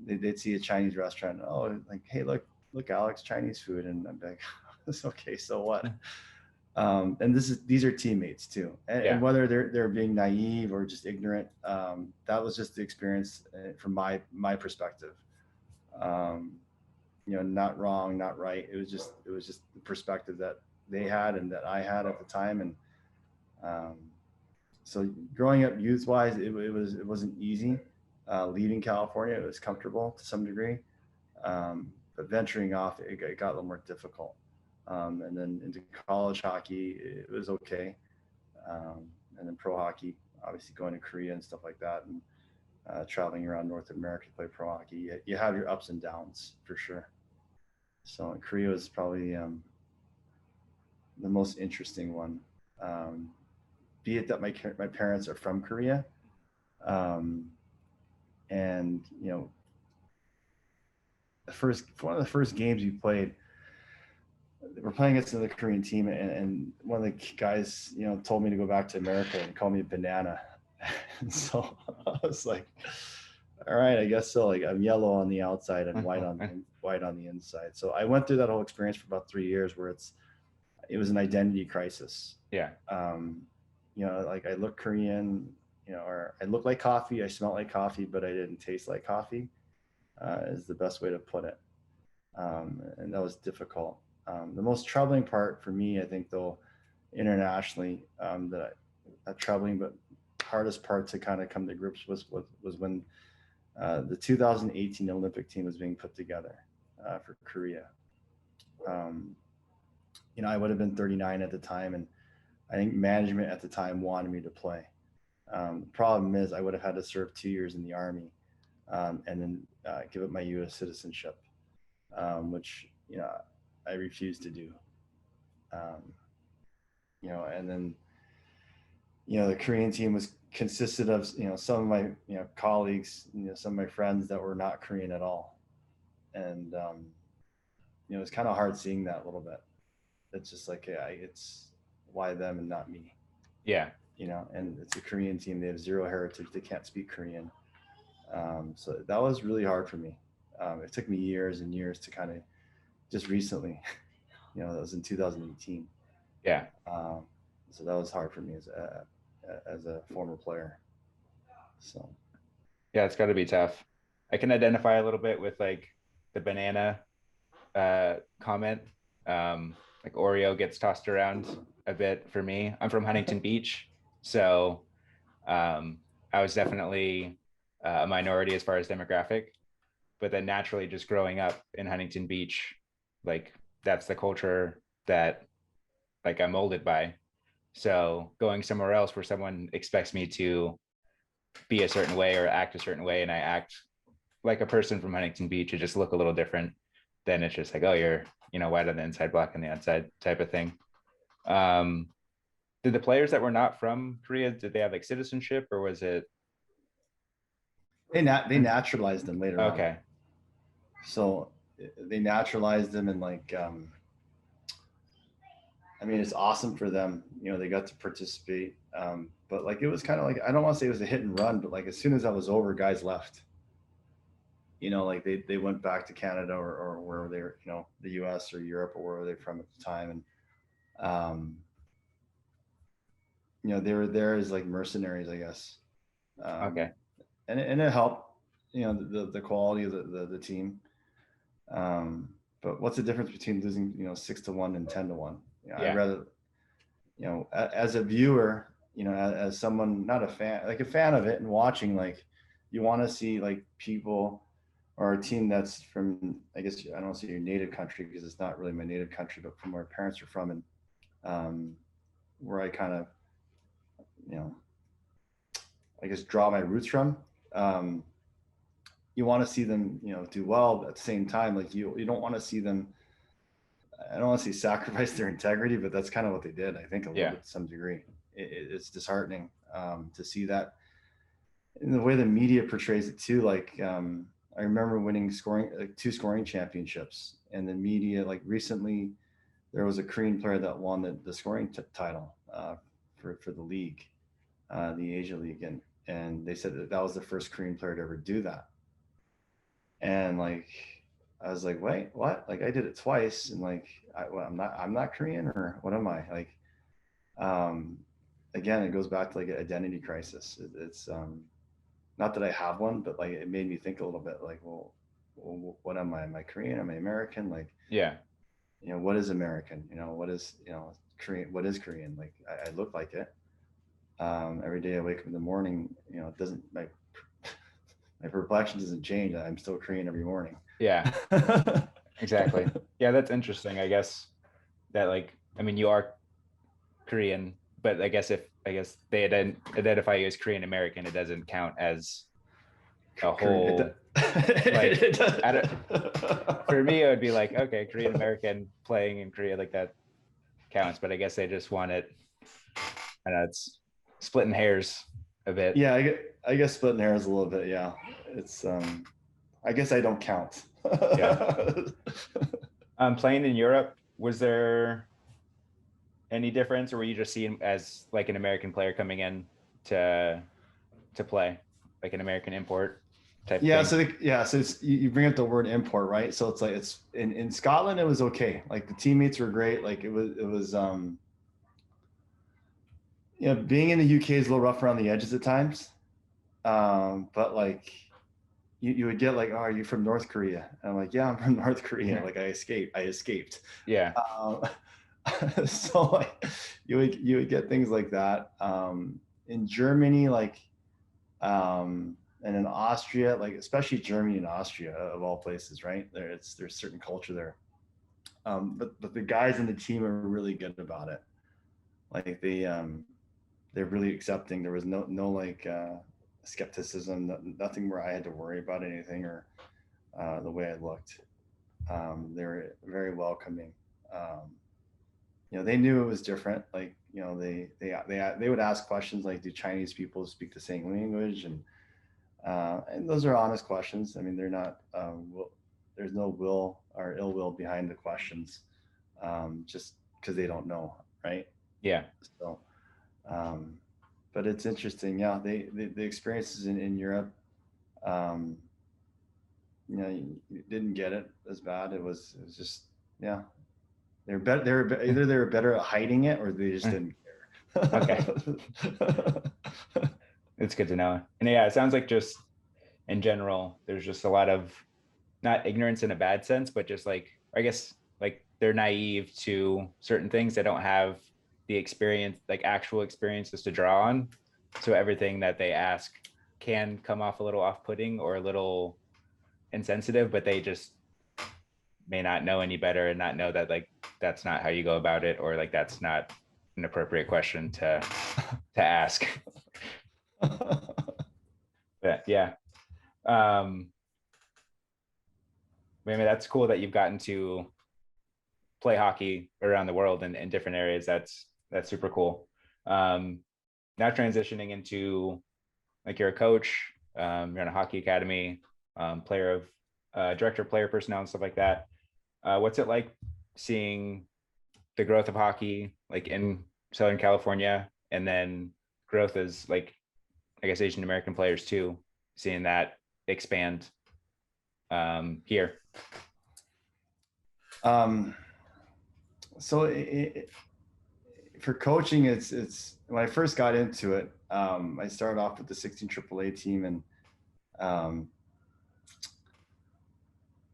They'd see a Chinese restaurant. Oh, hey, look, Alex, Chinese food. And I'm like, it's okay. So what? And these are teammates too. And whether they're being naive or just ignorant, that was just the experience from my perspective. Not wrong, not right. It was just the perspective that they had and that I had at the time. And so growing up youth-wise, it wasn't easy. Leaving California, it was comfortable to some degree, but venturing off, it got a little more difficult. And then into college hockey, it was okay. And then pro hockey, obviously going to Korea and stuff like that, and traveling around North America to play pro hockey. You have your ups and downs for sure. So Korea was probably the most interesting one. Be it that my parents are from Korea, and one of the first games we played, we're playing against another Korean team, and one of the guys, told me to go back to America and call me a banana. And so I was like, all right, I guess so. I'm yellow on the outside and white on the inside. So I went through that whole experience for about 3 years where it was an identity crisis. Yeah. I look Korean, or I look like coffee, I smell like coffee, but I didn't taste like coffee, is the best way to put it. And that was difficult. The most troubling part for me, I think, though, internationally, not troubling, but hardest part to kind of come to grips was when the 2018 Olympic team was being put together for Korea. I would have been 39 at the time, and I think management at the time wanted me to play. The problem is I would have had to serve 2 years in the Army, and then give up my U.S. citizenship, which I refused to do. And then the Korean team consisted of some of my colleagues, some of my friends that were not Korean at all, and it was kind of hard seeing that a little bit. It's just it's why them and not me. Yeah. And it's a Korean team. They have zero heritage. They can't speak Korean. So that was really hard for me. It took me years and years to kind of just recently, that was in 2018. Yeah. So that was hard for me as a former player. So. Yeah, it's got to be tough. I can identify a little bit with like the banana comment. Like Oreo gets tossed around a bit for me. I'm from Huntington Beach, so I was definitely a minority as far as demographic, but then naturally just growing up in Huntington Beach, like that's the culture that like I'm molded by. So going somewhere else where someone expects me to be a certain way or act a certain way, and I act like a person from Huntington Beach, it just look a little different. Then it's just like, oh, you're, you know, white on the inside, black on the outside type of thing. Did the players that were not from Korea, did they have like citizenship, or was it? They naturalized them later on. Okay. So they naturalized them, and like, I mean, it's awesome for them. You know, they got to participate. But like, it was kind of like, I don't want to say it was a hit and run, but like as soon as that was over, guys left. You know, like they went back to Canada or wherever they were, you know, the US or Europe or wherever they're from at the time. And, you know, they were there as like mercenaries, I guess. Okay. And it helped, you know, the quality of the team. But what's the difference between losing, you know, 6-1 and 10-1? You know, Yeah. I'd rather, you know, as a viewer, you know, as someone, not a fan, like a fan of it and watching, like you want to see like people or a team that's from, I guess, I don't say your native country because it's not really my native country, but from where parents are from, and where I kind of, you know, I guess draw my roots from. You want to see them, you know, do well at the same time. Like you don't want to see them, I don't want to say sacrifice their integrity, but that's kind of what they did. I think a little bit to some degree. It's disheartening to see that in the way the media portrays it too. Like I remember winning like 2 scoring championships, and the media, like recently there was a Korean player that won the scoring title for the league, the Asia League, and they said that was the first Korean player to ever do that. And like I was like, wait, what? Like I did it twice, and like I'm not Korean, or what am I? Like again, it goes back to like an identity crisis. It's not that I have one, but like it made me think a little bit like, well, what am I? Am I Korean? Am I American? Like, yeah, you know, what is American? You know, what is, you know, Korean? What is Korean? Like, I look like it. Every day I wake up in the morning, you know, it doesn't, my perplexion doesn't change. I'm still Korean every morning. Yeah, exactly. Yeah, that's interesting. I guess that, like, I mean, you are Korean, but I guess they identify you as Korean American, it doesn't count as a whole. Like, for me, it would be like, okay, Korean American playing in Korea, like that counts. But I guess they just want it. I know it's splitting hairs a bit. Yeah, I guess splitting hairs a little bit. Yeah, it's I guess I don't count. Yeah. Playing in Europe, was there any difference, or were you just seen as like an American player coming in to play, like an American import type yeah thing? So it's, you bring up the word import, right? So it's like, it's in Scotland it was okay, like the teammates were great, like it was you know, being in the UK is a little rough around the edges at times, but like you would get like, oh, are you from North Korea? And I'm like, yeah, I'm from North Korea. Like I escaped. Yeah. So like you would get things like that. In Germany, like, and in Austria, like especially Germany and Austria of all places, right? There's certain culture there. But the guys in the team are really good about it. Like they're really accepting. There was no like skepticism, nothing where I had to worry about anything or the way I looked. They were very welcoming. You know, they knew it was different. Like, you know, they would ask questions like, do Chinese people speak the same language? And those are honest questions. I mean, they're not, there's no will or ill will behind the questions, just because they don't know, right? Yeah. So, but it's interesting. Yeah, the experiences in Europe, you know, you didn't get it as bad. It was just, yeah. They're better. Either they were better at hiding it, or they just didn't care. Okay. It's good to know. And yeah, it sounds like just in general, there's just a lot of, not ignorance in a bad sense, but just like, I guess, like they're naive to certain things. They don't have the experience, like actual experiences to draw on. So everything that they ask can come off a little off-putting or a little insensitive, but they just may not know any better and not know that like that's not how you go about it, or like that's not an appropriate question to ask. But yeah, maybe that's cool that you've gotten to play hockey around the world in different areas. That's super cool. Now transitioning into, like, you're a coach, you're in a hockey academy, player of director of player personnel and stuff like that. What's it like seeing the growth of hockey like in Southern California, and then growth as, like, I guess, Asian American players too, seeing that expand here? So for coaching, it's when I first got into it, I started off with the 16 AAA team, and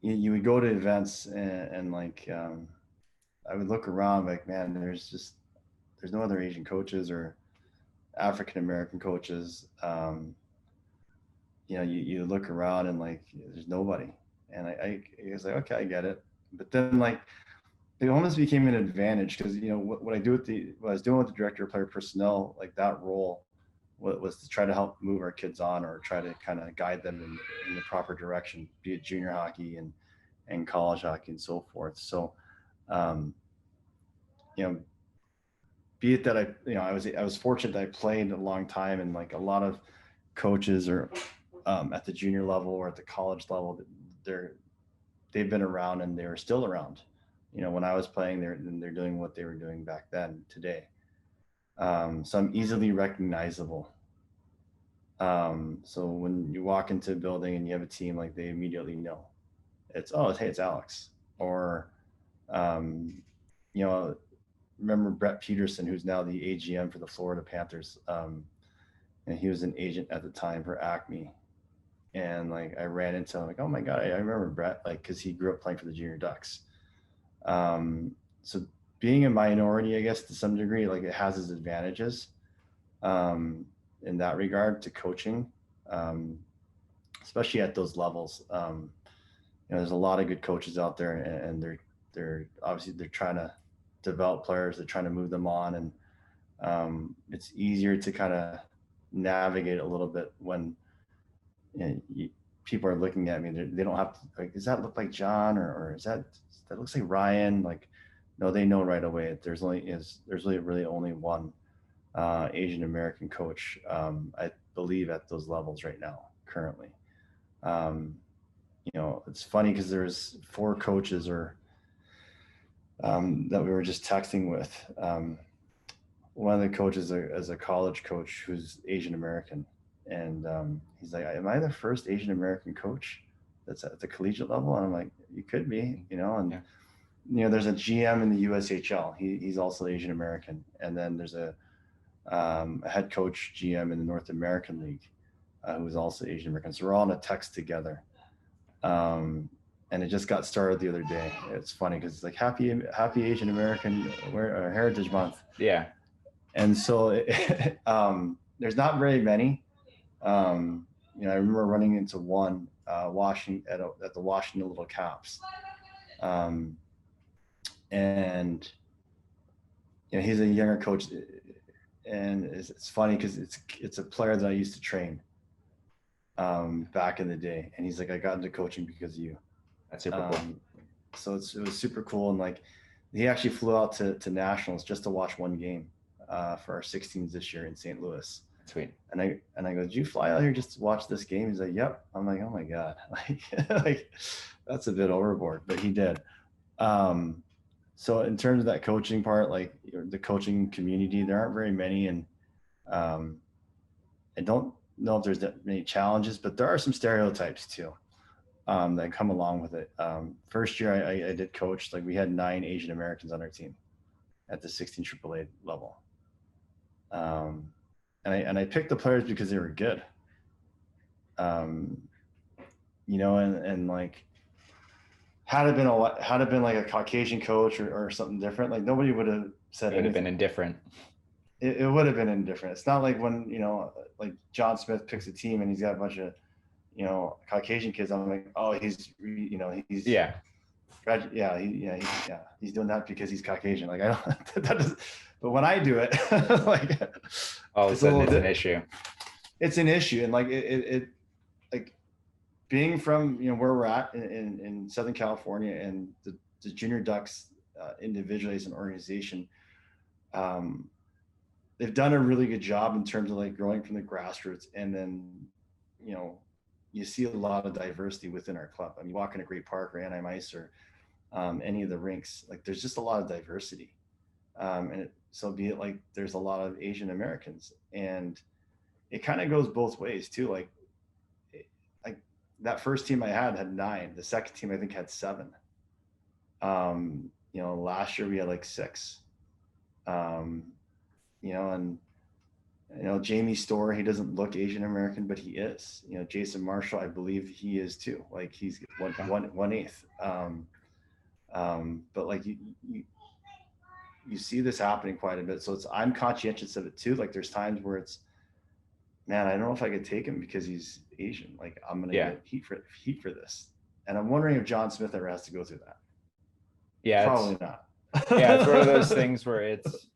you would go to events and like I would look around like, man, there's no other Asian coaches or African American coaches. You look around and like there's nobody, and I was like, okay, I get it. But then like it almost became an advantage because what I do what I was doing with the director of player personnel, like that role was to try to help move our kids on, or try to kind of guide them in the proper direction, be it junior hockey and college hockey and so forth. So, be it that I was fortunate that I played a long time, and like a lot of coaches are at the junior level or at the college level, they've been around and they're still around. When I was playing, they're doing what they were doing back then today. So I'm easily recognizable. So when you walk into a building and you have a team, like they immediately know it's Alex. Or, remember Brett Peterson, who's now the AGM for the Florida Panthers. And he was an agent at the time for AAPI. And like, I ran into him like, oh my God, I remember Brett, like, cause he grew up playing for the Junior Ducks. So being a minority, I guess to some degree, like it has its advantages in that regard to coaching, especially at those levels. There's a lot of good coaches out there, and they're obviously they're trying to develop players, they're trying to move them on, and it's easier to kind of navigate a little bit when people are looking at me. They don't have to, like, does that look like Jon, or is that looks like Ryan? Like, no, they know right away. There's really only one Asian American coach, I believe, at those levels right now currently. It's funny because there's 4 coaches that we were just texting with. One of the coaches is a college coach who's Asian American, and he's like, am I the first Asian American coach that's at the collegiate level? And I'm like, you could be, and yeah. There's a GM in the USHL. He's also Asian American, and then there's a head coach GM in the North American League who's also Asian American. So we're all in a text together, and it just got started the other day. It's funny because it's like happy Asian American Heritage Month. Yeah. And so there's not very many. I remember running into one washing at the Washington Little Caps. And he's a younger coach, and it's funny because it's a player that I used to train back in the day, and he's like, I got into coaching because of you. That's super cool. So it was super cool, and like he actually flew out to nationals just to watch one game for our 16s this year in St. Louis. Sweet. And I go, did you fly out here just to watch this game? He's like, yep. I'm like, oh my God, like that's a bit overboard, but he did. So in terms of that coaching part, like the coaching community, there aren't very many, and I don't know if there's that many challenges, but there are some stereotypes too that come along with it. First year I did coach, like we had 9 Asian Americans on our team at the 16 AAA level. And I picked the players because they were good. you know, and like, had it been like a Caucasian coach or something different, like nobody would have said It would have anything. been indifferent. It would have been indifferent. It's not like when, you know, like John Smith picks a team and he's got a bunch of, you know, Caucasian kids. I'm like, oh, he's, you know, he's Yeah. He's doing that because he's Caucasian. Like, I don't, that doesn't, but when I do it, like, All of a sudden it's an issue. It's an issue. And like, it like being from, you know, where we're at in Southern California, and the Junior Ducks individually as an organization, they've done a really good job in terms of like growing from the grassroots. And then, you know, you see a lot of diversity within our club. I mean, you walk into Great Park or Anaheim Ice or any of the rinks, like there's just a lot of diversity. So be it like there's a lot of Asian Americans, and it kind of goes both ways too. Like that first team I had 9. The second team I think had 7. You know, last year we had like 6. You know, and you know, Jamie Storr, he doesn't look Asian American, but he is. You know, Jason Marshall, I believe he is too. Like he's 1/8. But like you see this happening quite a bit. So I'm conscientious of it too. Like there's times where it's, man, I don't know if I could take him because he's Asian. Like I'm gonna get heat for this. And I'm wondering if John Smith ever has to go through that. Yeah, probably not. Yeah, it's one of those things where it's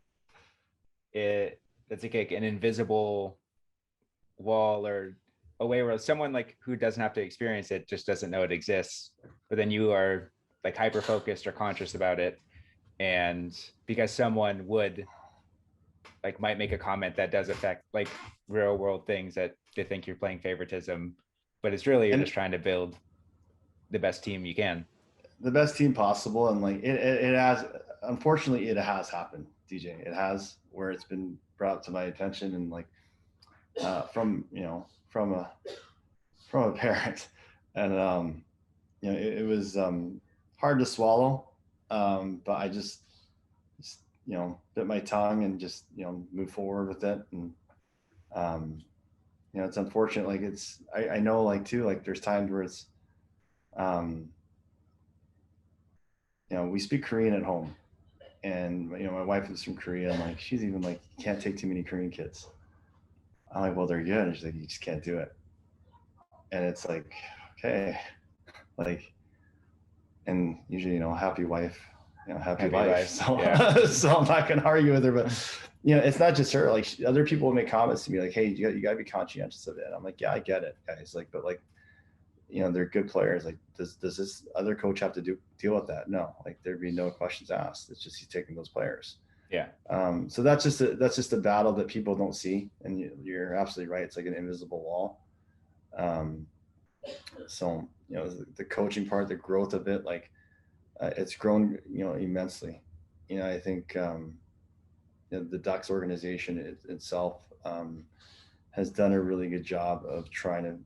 like an invisible wall, or a way where someone like who doesn't have to experience it just doesn't know it exists, but then you are like hyper focused or conscious about it, and because someone might make a comment that does affect like real world things, that they think you're playing favoritism, but it's really you're just trying to build the best team you can, the best team possible. And like it has, unfortunately it has happened, DJ. It has, where it's been brought to my attention, and like from a parent, and you know, it was hard to swallow, but I just you know, bit my tongue and just, you know, move forward with it. And you know, it's unfortunate. Like I know like too, like there's times where it's you know, we speak Korean at home, and you know, my wife is from Korea, and like she's even like, you can't take too many Korean kids. I'm like, well, they're good. And she's like, you just can't do it. And it's like, okay, like, and usually, you know, happy wife, you know, happy life. So, yeah. So I'm not going to argue with her, but you know, it's not just her. Like other people will make comments to me like, hey, you got to be conscientious of it. And I'm like, yeah, I get it, guys. Like, but like, you know, they're good players. Like, does this other coach have to deal with that? No, like there'd be no questions asked. It's just he's taking those players. Yeah. So that's just a battle that people don't see, and you're absolutely right. It's like an invisible wall. So you know, the coaching part, the growth of it, like it's grown, you know, immensely. You know, I think you know, the Ducks organization itself has done a really good job of trying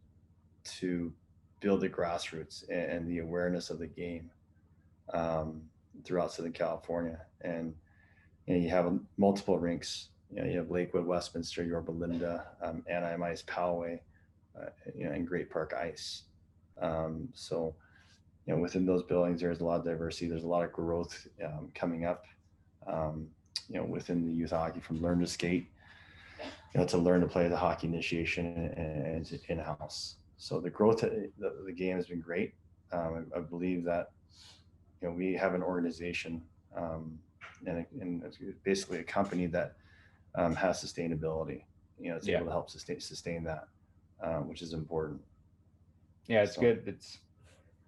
to build the grassroots and the awareness of the game throughout Southern California. And you know, you have multiple rinks. You know, you have Lakewood, Westminster, Yorba Linda, Anaheim Ice, Poway, you know, and Great Park Ice. So, you know, within those buildings, there's a lot of diversity. There's a lot of growth coming up. You know, within the youth hockey, from learn to skate, you know, to learn to play the hockey initiation and in-house. So the growth of the game has been great. I believe that, you know, we have an organization and it's basically a company that has sustainability. You know, it's able to help sustain that, which is important. Yeah, it's good. It's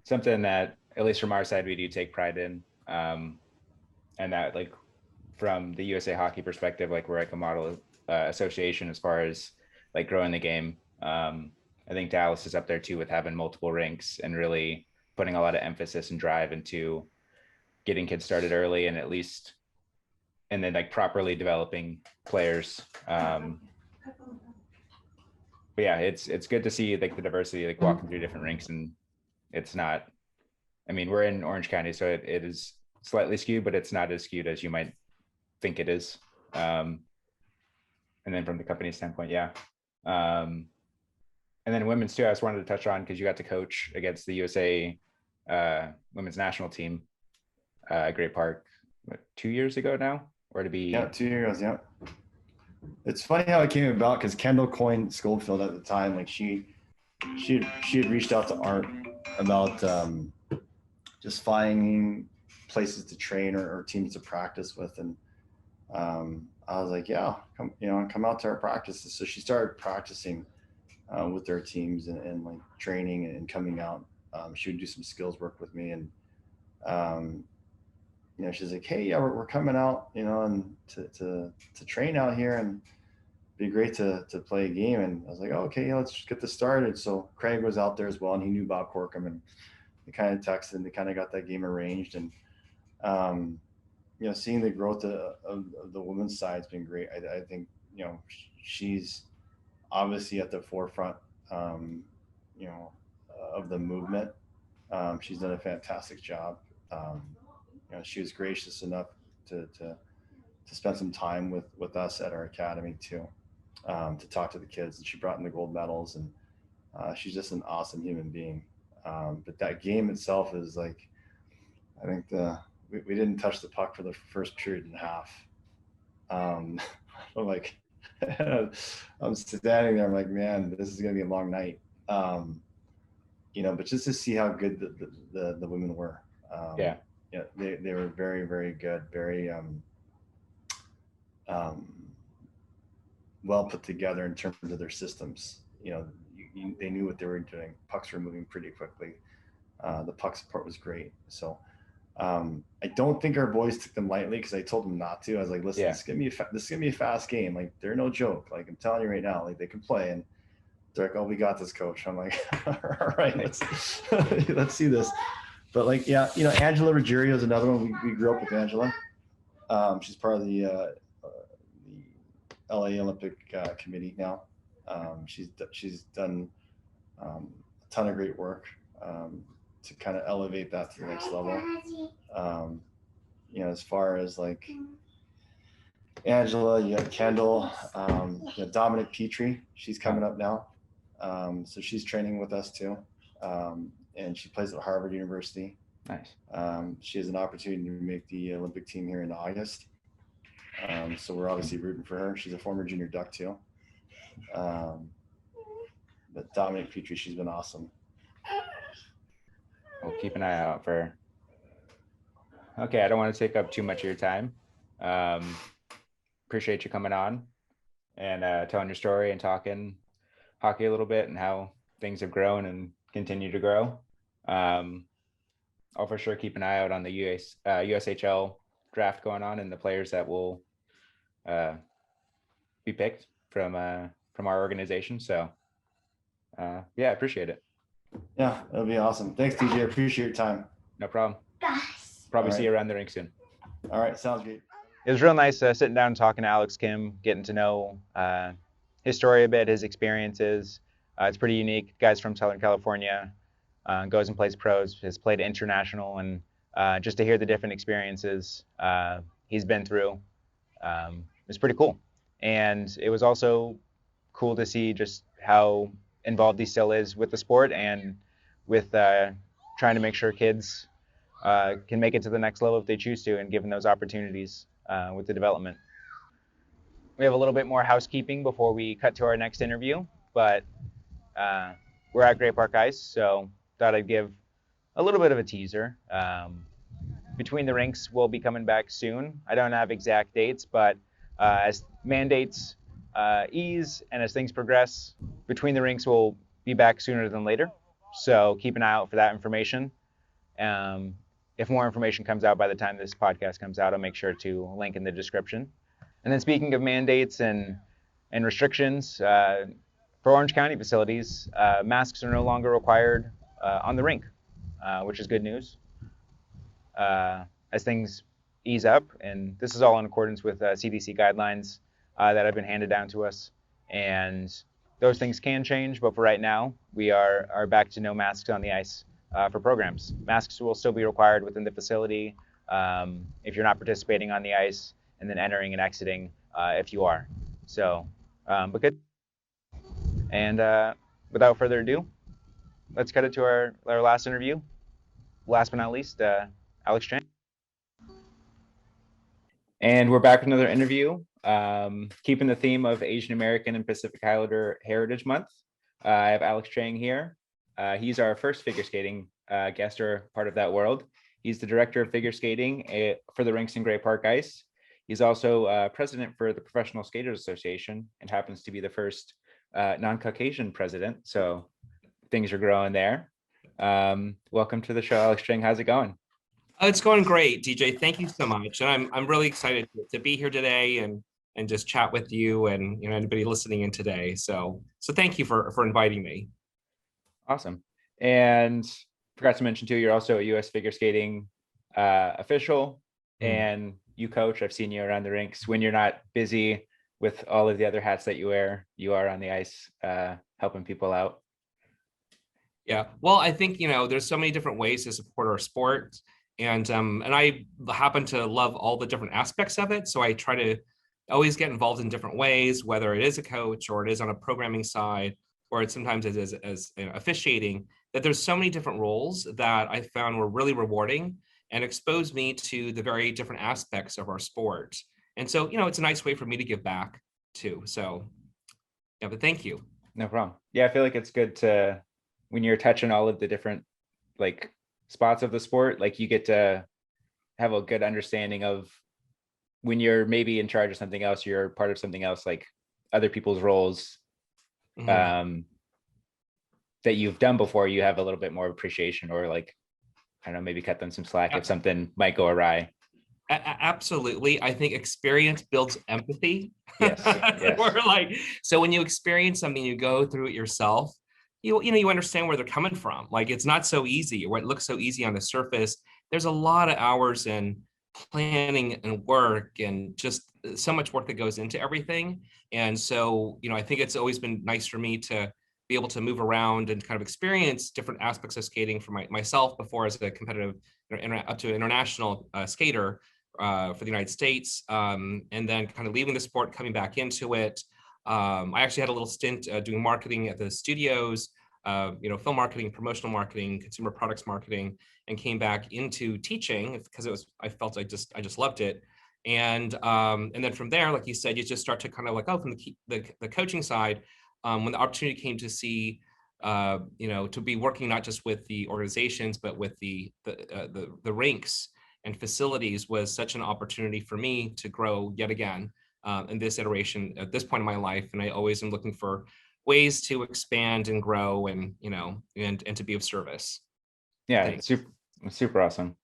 something that, at least from our side, we do take pride in, and that, like, from the USA Hockey perspective, like, we're like a model association as far as like growing the game. I think Dallas is up there too with having multiple rinks and really putting a lot of emphasis and drive into getting kids started early, and at least, and then like properly developing players. But yeah, it's good to see like the diversity, like walking through different rinks, and it's not, I mean, we're in Orange County, so it is slightly skewed, but it's not as skewed as you might think it is. And then from the company standpoint, yeah. And And then women's too, I just wanted to touch on because you got to coach against the USA women's national team at Great Park, 2 years ago now? Or to be... Yeah, 2 years, yeah. It's funny how it came about because Kendall coined Schofield at the time. Like she had reached out to Art about just finding places to train or teams to practice with, and I was like, yeah, come out to our practices. So she started practicing with their teams and like training and coming out. She would do some skills work with me, and she's like, hey, yeah, we're coming out, and to train out here, and be great to play a game. And I was like, oh, okay, yeah, let's get this started. So Craig was out there as well, and he knew Bob Corkum, and they kind of texted, and they kind of got that game arranged. And seeing the growth of the women's side has been great. I think she's obviously at the forefront of the movement. She's done a fantastic job. She was gracious enough to spend some time with us at our academy too, to talk to the kids, and she brought in the gold medals, and she's just an awesome human being. But that game itself is like, I think we didn't touch the puck for the first period and a half. I'm like, I'm standing there, I'm like, man, this is gonna be a long night. But just to see how good the women were. Yeah, they were very, very good, very well put together in terms of their systems. They knew what they were doing. Pucks were moving pretty quickly. The puck support was great. So I don't think our boys took them lightly, because I told them not to. I was like, listen, this is gonna be a fast game. Like, they're no joke. Like, I'm telling you right now, like, they can play. And they're like, oh, we got this, coach. I'm like, all right, let's see this. But like, yeah, Angela Ruggiero is another one. We grew up with Angela. She's part of the LA Olympic Committee now. She's done a ton of great work to kind of elevate that to the next level. As far as like Angela, you have Kendall, Dominic Petrie, she's coming up now. So she's training with us too. And she plays at Harvard University. Nice. She has an opportunity to make the Olympic team here in August. So we're obviously rooting for her. She's a former junior Duck too. But Dominic Petrie, she's been awesome. We'll keep an eye out for her. Okay, I don't want to take up too much of your time. Appreciate you coming on and telling your story and talking hockey a little bit and how things have grown and continue to grow. I'll for sure keep an eye out on the USHL draft going on and the players that will be picked from our organization. So I appreciate it. Yeah, that'll be awesome. Thanks, DJ. I appreciate your time. No problem. Probably see you around the rink soon. All right, sounds great. It was real nice sitting down and talking to Alex Kim, getting to know his story a bit, his experiences. It's pretty unique. Guy's from Southern California, goes and plays pros, has played international, and just to hear the different experiences he's been through, it's pretty cool. And it was also cool to see just how involved he still is with the sport and with trying to make sure kids can make it to the next level if they choose to, and given those opportunities with the development. We have a little bit more housekeeping before we cut to our next interview, but we're at Great Park Ice, so thought I'd give a little bit of a teaser. Between the Rinks will be coming back soon. I don't have exact dates, but as mandates ease and as things progress, Between the Rinks will be back sooner than later. So keep an eye out for that information. If more information comes out by the time this podcast comes out, I'll make sure to link in the description. And then speaking of mandates and restrictions, for Orange County facilities, masks are no longer required on the rink, which is good news. As things ease up, and this is all in accordance with CDC guidelines that have been handed down to us. And those things can change, but for right now, we are back to no masks on the ice for programs. Masks will still be required within the facility if you're not participating on the ice, and then entering and exiting if you are. So, but good. And without further ado, let's cut it to our last interview. Last but not least, Alex Chang. And we're back with another interview, keeping the theme of Asian American and Pacific Islander Heritage Month. I have Alex Chang here. He's our first figure skating guest or part of that world. He's the director of figure skating for the Rinks and Gray Park Ice. He's also president for the Professional Skaters Association and happens to be the first non-Caucasian president. So things are growing there. Welcome to the show, Alex Chang. How's it going? It's going great, DJ. Thank you so much. And I'm really excited to be here today and just chat with you and anybody listening in today. So thank you for inviting me. Awesome. And forgot to mention too, you're also a U.S. figure skating official and you coach. I've seen you around the rinks when you're not busy with all of the other hats that you wear. You are on the ice helping people out. Yeah, well, I think there's so many different ways to support our sport, and I happen to love all the different aspects of it. So I try to always get involved in different ways, whether it is a coach or it is on a programming side, or it's sometimes as officiating. That there's so many different roles that I found were really rewarding and exposed me to the very different aspects of our sport. And so it's a nice way for me to give back too. So yeah, but thank you. No problem. Yeah, I feel like it's good to, when you're touching all of the different like spots of the sport, like you get to have a good understanding of when you're maybe in charge of something else, you're part of something else, like other people's roles that you've done before, you have a little bit more appreciation, or like, I don't know, maybe cut them some slack if something might go awry. Absolutely. I think experience builds empathy. Yes. We're like, so when you experience something, you go through it yourself, you understand where they're coming from. Like, it's not so easy, or it looks so easy on the surface. There's a lot of hours in planning and work and just so much work that goes into everything. And so, I think it's always been nice for me to be able to move around and kind of experience different aspects of skating for myself before as a competitive, up to an international skater for the United States. And then kind of leaving the sport, coming back into it. I actually had a little stint doing marketing at the studios, film marketing, promotional marketing, consumer products marketing, and came back into teaching because I felt I just loved it. And then from there, like you said, you just start to kind of like, from the coaching side, when the opportunity came to see, to be working not just with the organizations, but with the rinks and facilities, was such an opportunity for me to grow yet again in this iteration at this point in my life. And I always am looking for ways to expand and grow and, and to be of service. Yeah, it's super awesome.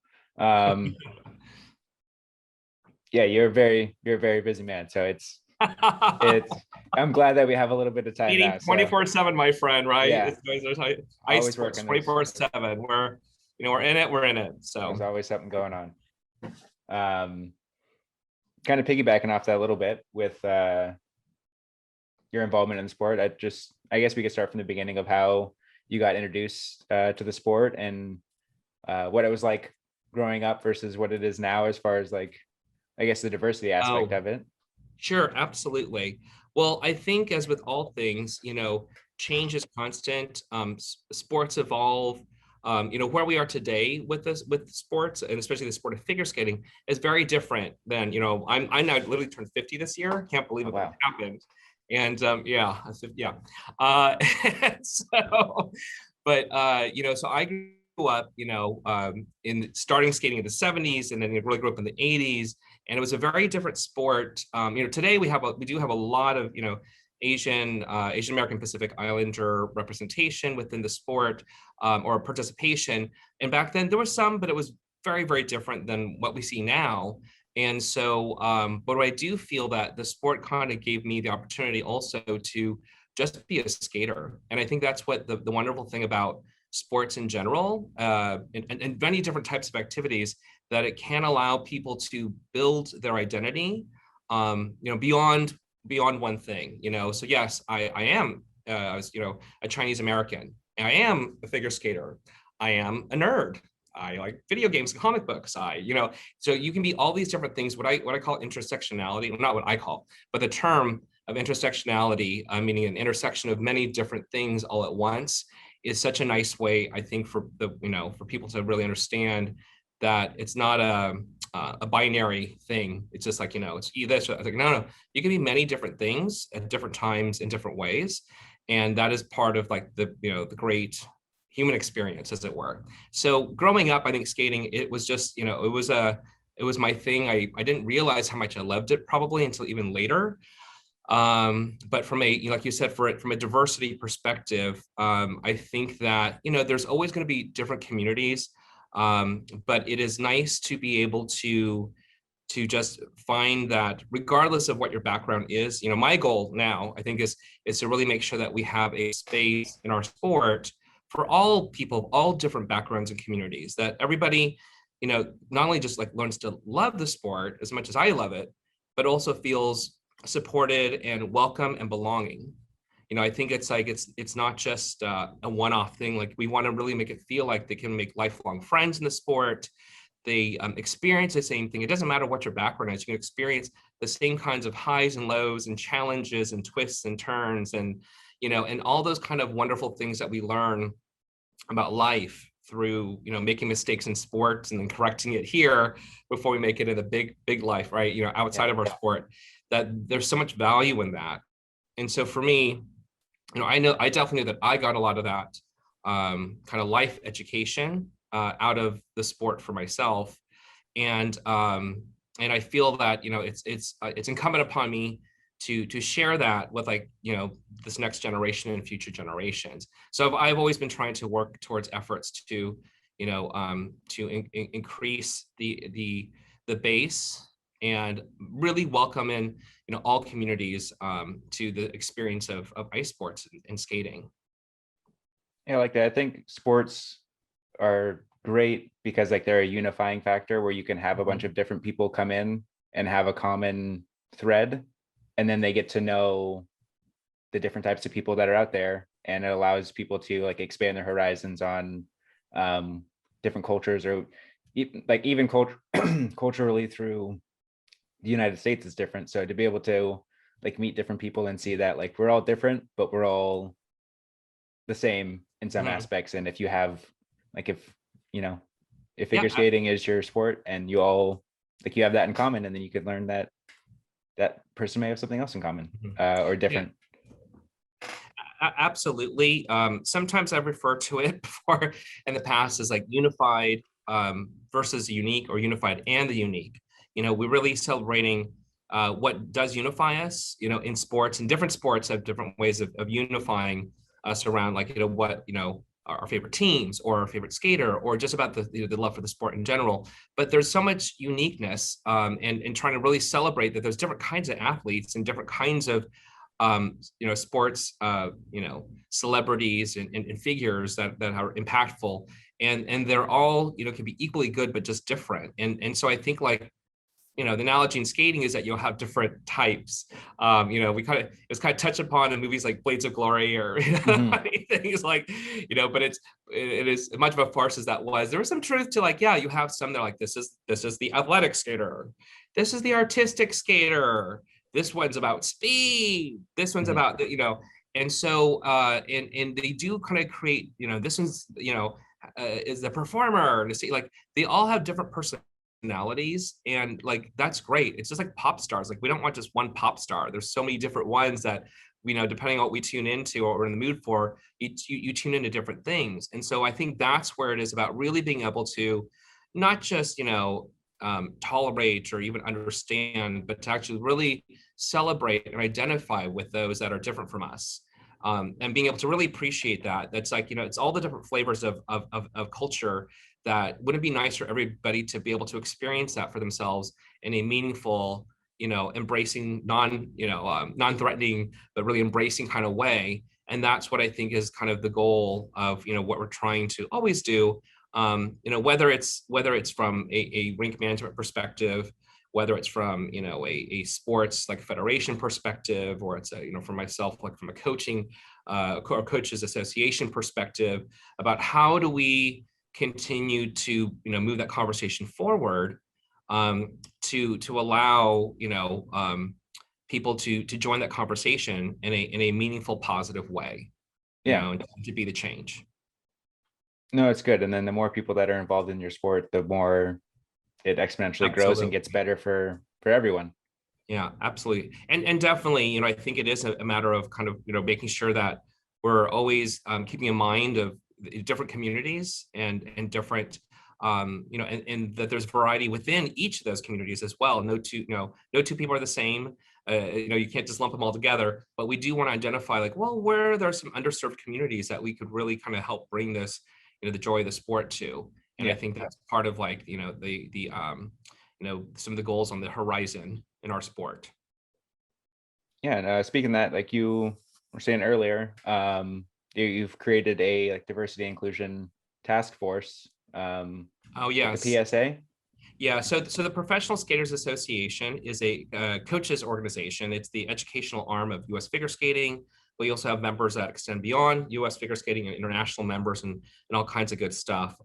Yeah, you're a very busy man. So it's I'm glad that we have a little bit of time now. 24/7, my friend, right? Yeah. Ice sports 24/7. We're in it. So there's always something going on. Kind of piggybacking off that a little bit with your involvement in the sport. I guess we could start from the beginning of how you got introduced to the sport and what it was like growing up versus what it is now, as far as like, I guess, the diversity aspect of it. Sure, absolutely. Well, I think as with all things, change is constant. Sports evolve. Where we are today with sports, and especially the sport of figure skating, is very different than, I'm now literally turned 50 this year. Can't believe it happened. And so I grew up, in starting skating in the 70s, and then really grew up in the 80s. And it was a very different sport. Today we do have a lot of, Asian American Pacific Islander representation within the sport, or participation. And back then there was some, but it was very, very different than what we see now. And so, but I do feel that the sport kind of gave me the opportunity also to just be a skater. And I think that's what the wonderful thing about sports in general, and many different types of activities, that it can allow people to build their identity, beyond one thing, So yes, I am, a Chinese American. I am a figure skater. I am a nerd. I like video games and comic books. So you can be all these different things. What I call intersectionality, well, not what I call, but the term intersectionality, meaning an intersection of many different things all at once, is such a nice way, I think, for for people to really understand that it's not a binary thing. It's just like, it's either this. I was like, no, you can be many different things at different times in different ways, and that is part of like the the great human experience, as it were. So growing up, I think skating, it was just it was my thing. I didn't realize how much I loved it probably until even later. But from like you said, from a diversity perspective, I think that there's always going to be different communities, but it is nice to be able to just find that regardless of what your background is. My goal now, I think, is to really make sure that we have a space in our sport for all people, all different backgrounds and communities, that everybody not only just like learns to love the sport as much as I love it, but also feels supported and welcome and belonging. I think it's like it's not just a one-off thing. Like, we want to really make it feel like they can make lifelong friends in the sport. They experience the same thing. It doesn't matter what your background is. You can experience the same kinds of highs and lows and challenges and twists and turns and and all those kind of wonderful things that we learn about life through making mistakes in sports and then correcting it here before we make it in the big life, right? Outside of our sport, that there's so much value in that. And so for me, I definitely know that I got a lot of that kind of life education out of the sport for myself. And I feel that it's incumbent upon me to share that with this next generation and future generations. So I've always been trying to work towards efforts to increase the base and really welcome in all communities to the experience of ice sports and skating. Yeah, like that. I think sports are great because they're a unifying factor where you can have a bunch of different people come in and have a common thread, and then they get to know the different types of people that are out there, and it allows people to expand their horizons on different cultures, or even culturally through the United States is different. So to be able to meet different people and see that we're all different, but we're all the same in some aspects. And if you have if figure skating is your sport and you all you have that in common, and then you could learn that person may have something else in common or different. Absolutely. Sometimes I've referred to it before in the past as unified versus unique, or unified and the unique. We're really celebrating what does unify us, in sports, and different sports have different ways of unifying us around what, our favorite teams or our favorite skater, or just about the love for the sport in general. But there's so much uniqueness and trying to really celebrate that there's different kinds of athletes and different kinds of sports, celebrities and figures that are impactful, and they're all, can be equally good, but just different. And so I think the analogy in skating is that you'll have different types. It's kind of touched upon in movies like Blades of Glory or things but it is much of a farce as that was. There was some truth to you have some that are this is the athletic skater, this is the artistic skater, this one's about speed, this one's about and so and they do kind of create this one's is the performer to see they all have different personalities, and that's great. It's just like pop stars. We don't want just one pop star. There's so many different ones that depending on what we tune into or we're in the mood for, you tune into different things. And so I think that's where it is about really being able to not just tolerate or even understand, but to actually really celebrate and identify with those that are different from us, and being able to really appreciate that. That's it's all the different flavors of culture. That wouldn't it be nice for everybody to be able to experience that for themselves in a meaningful, embracing, non-threatening, but really embracing kind of way. And that's what I think is kind of the goal of what we're trying to always do. Whether it's from a rink management perspective, whether it's from a sports federation perspective, or it's for myself from a coaching or coaches association perspective, about how do we continue to move that conversation forward, to allow people to join that conversation in a meaningful, positive way, you know, and to be the change. No, it's good. And then the more people that are involved in your sport, the more it exponentially grows and gets better for everyone. Yeah, absolutely. And definitely, you know, I think it is a matter of kind of, you know, making sure that we're always keeping in mind of different communities and different, you know, and that there's variety within each of those communities as well. No two people are the same. You know, you can't just lump them all together, but we do want to identify like, well, where there are some underserved communities that we could really kind of help bring this, you know, the joy of the sport to. And I think that's part of like, you know, the you know, some of the goals on the horizon in our sport. Yeah, and speaking of that, like you were saying earlier, you've created a like diversity inclusion task force. Oh yes, the PSA. Yeah, so the Professional Skaters Association is a coaches organization. It's the educational arm of U.S. figure skating. We also have members that extend beyond U.S. figure skating and international members and all kinds of good stuff.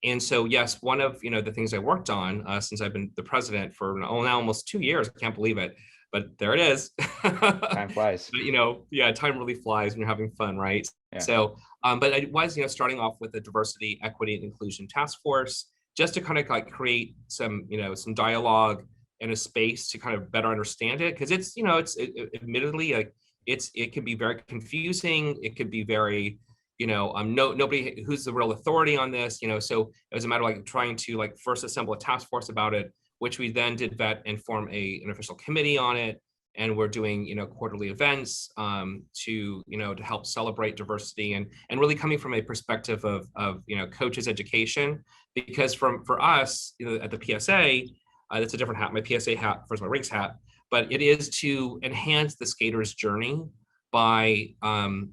And so, yes, one of, you know, the things I worked on since I've been the president for now almost 2 years, I can't believe it, but there it is. Time flies. But, you know, yeah, time really flies when you're having fun, right? Yeah. So, but I was, you know, starting off with the Diversity, Equity, and Inclusion Task Force, just to kind of like create some, you know, some dialogue and a space to kind of better understand it. Because it's, you know, it's admittedly like it can be very confusing. It could be very, you know, nobody who's the real authority on this, you know. So it was a matter of like trying to like first assemble a task force about it, which we then did vet and form an official committee on it. And we're doing, you know, quarterly events to, you know, to help celebrate diversity and really coming from a perspective of you know, coaches education, because for us, you know, at the PSA, that's a different hat. My PSA hat versus my Rinks hat, but it is to enhance the skater's journey by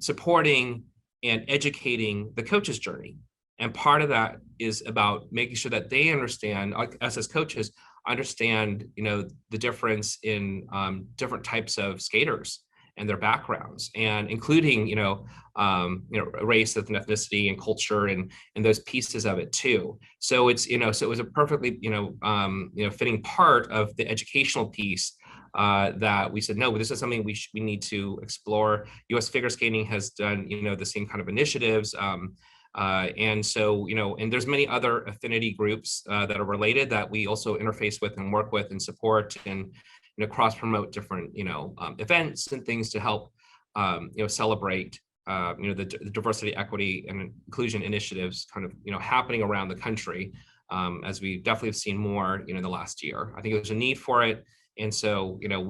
supporting and educating the coach's journey. And part of that is about making sure that they understand, like us as coaches, understand, you know, the difference in different types of skaters and their backgrounds, and including, you know, race, ethnicity, and culture, and those pieces of it too. So it's, you know, so it was a perfectly, you know, fitting part of the educational piece that we said, no, this is something we need to explore. U.S. figure skating has done, you know, the same kind of initiatives. And so, you know, and there's many other affinity groups that are related that we also interface with and work with and support and, you know, cross promote different, you know, events and things to help, you know, celebrate, you know, the diversity, equity, and inclusion initiatives kind of, you know, happening around the country, as we definitely have seen more, you know, in the last year. I think there's a need for it. And so, you know,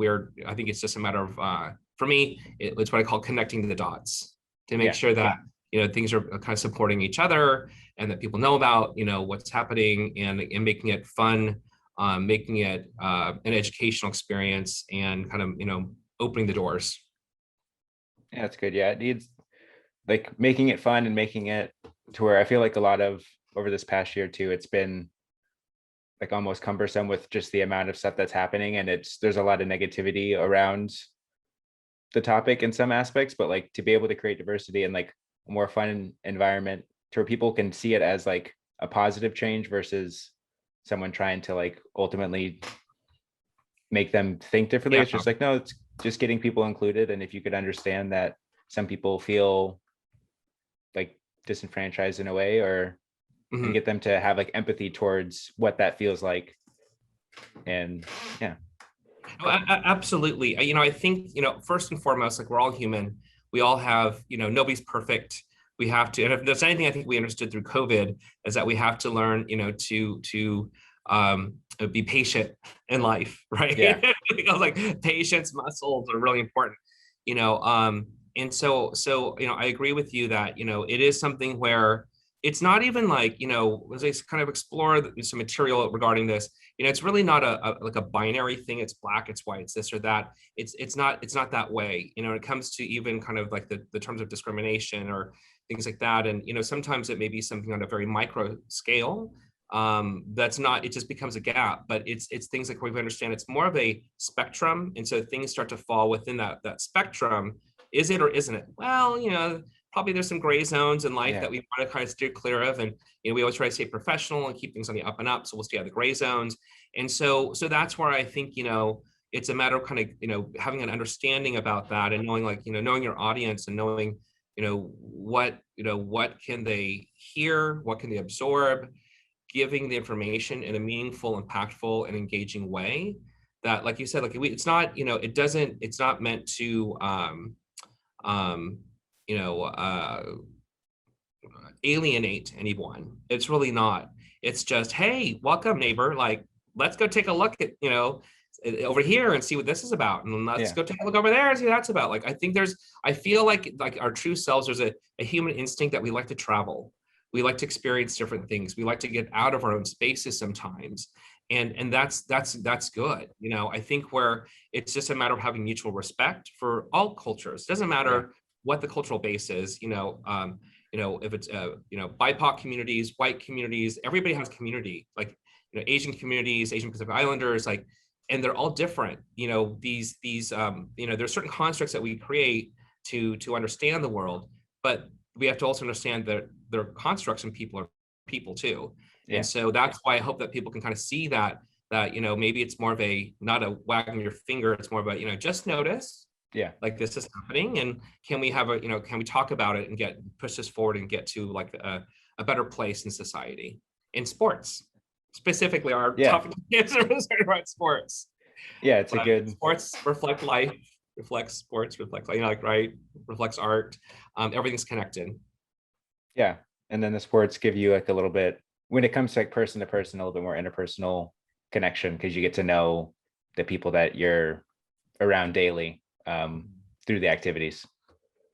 I think it's just a matter of, for me, it's what I call connecting the dots to make sure that, you know, things are kind of supporting each other and that people know about, you know, what's happening and making it fun, making it an educational experience and kind of, you know, opening the doors. Yeah, that's good. Yeah, it needs like making it fun and making it to where I feel like a lot of over this past year too, it's been like almost cumbersome with just the amount of stuff that's happening, and there's a lot of negativity around the topic in some aspects, but like to be able to create diversity and like a more fun environment to where people can see it as like a positive change versus someone trying to like ultimately make them think differently. It's just like, no, it's just getting people included. And if you could understand that some people feel like disenfranchised in a way, or and get them to have like empathy towards what that feels like. And yeah. Oh, absolutely. You know, I think, you know, first and foremost, like we're all human. We all have, you know, nobody's perfect. We have to, and if there's anything I think we understood through COVID is that we have to learn, you know, to be patient in life, right? Yeah. Because like patience muscles are really important, you know. And so, you know, I agree with you that, you know, it is something where it's not even like, you know, as I kind of explore some material regarding this, you know, it's really not like a binary thing. It's black, it's white, it's this or that. It's not that way. You know, when it comes to even kind of like the terms of discrimination or things like that. And, you know, sometimes it may be something on a very micro scale. That's not, it just becomes a gap, but it's things like we understand it's more of a spectrum. And so things start to fall within that spectrum. Is it or isn't it? Well, you know, probably there's some gray zones in life that we want to kind of steer clear of. And, you know, we always try to stay professional and keep things on the up and up. So we'll stay out of the gray zones. And so that's where I think, you know, it's a matter of kind of, having an understanding about that and knowing, like, knowing your audience and knowing, what can they hear, what can they absorb, giving the information in a meaningful, impactful, and engaging way that, like you said, like it's not, it's not meant to, you know, alienate anyone. It's really not. It's just, hey, welcome, neighbor. Like, let's go take a look at, over here and see what this is about. And let's go take a look over there and see what that's about. Like, I feel like our true selves, there's a human instinct that we like to travel. We like to experience different things. We like to get out of our own spaces sometimes. And that's good. I think where it's just a matter of having mutual respect for all cultures. It doesn't matter what the cultural base is, if it's, BIPOC communities, white communities, everybody has community, like, Asian communities, Asian Pacific Islanders, like, and they're all different. There's certain constructs that we create to understand the world, but we have to also understand that they're constructs and people are people too. Yeah. And so that's why I hope that people can kind of see that maybe it's more of not a wagging your finger, it's more about, just notice, like, this is happening, and can we have can we talk about it and push this forward and get to, like, a better place in society, in sports specifically. Our topic is about sports. Yeah, it's a good sports reflect life, reflects sports, reflect, reflects art. Everything's connected. Yeah, and then the sports give you, like, a little bit, when it comes to, like, person to person, a little bit more interpersonal connection, because you get to know the people that you're around daily through the activities.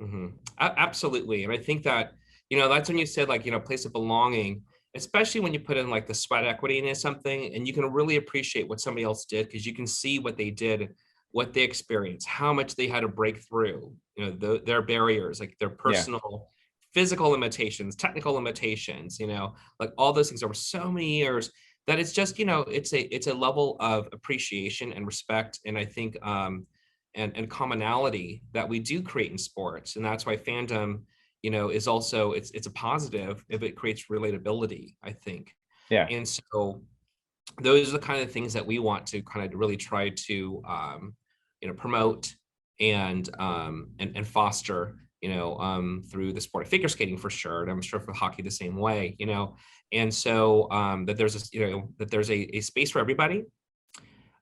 Mm-hmm. Absolutely. And I think that, that's when you said, like, place of belonging, especially when you put in, like, the sweat equity into something, and you can really appreciate what somebody else did, because you can see what they did, what they experienced, how much they had to break through, their barriers, like their personal physical limitations, technical limitations, like all those things over so many years, that it's just, it's a level of appreciation and respect. And I think, and commonality that we do create in sports. And that's why fandom, is also, it's a positive if it creates relatability, I think. Yeah. And so those are the kind of things that we want to kind of really try to, promote and foster, through the sport of figure skating, for sure. And I'm sure for hockey the same way, and so that there's that there's a space for everybody.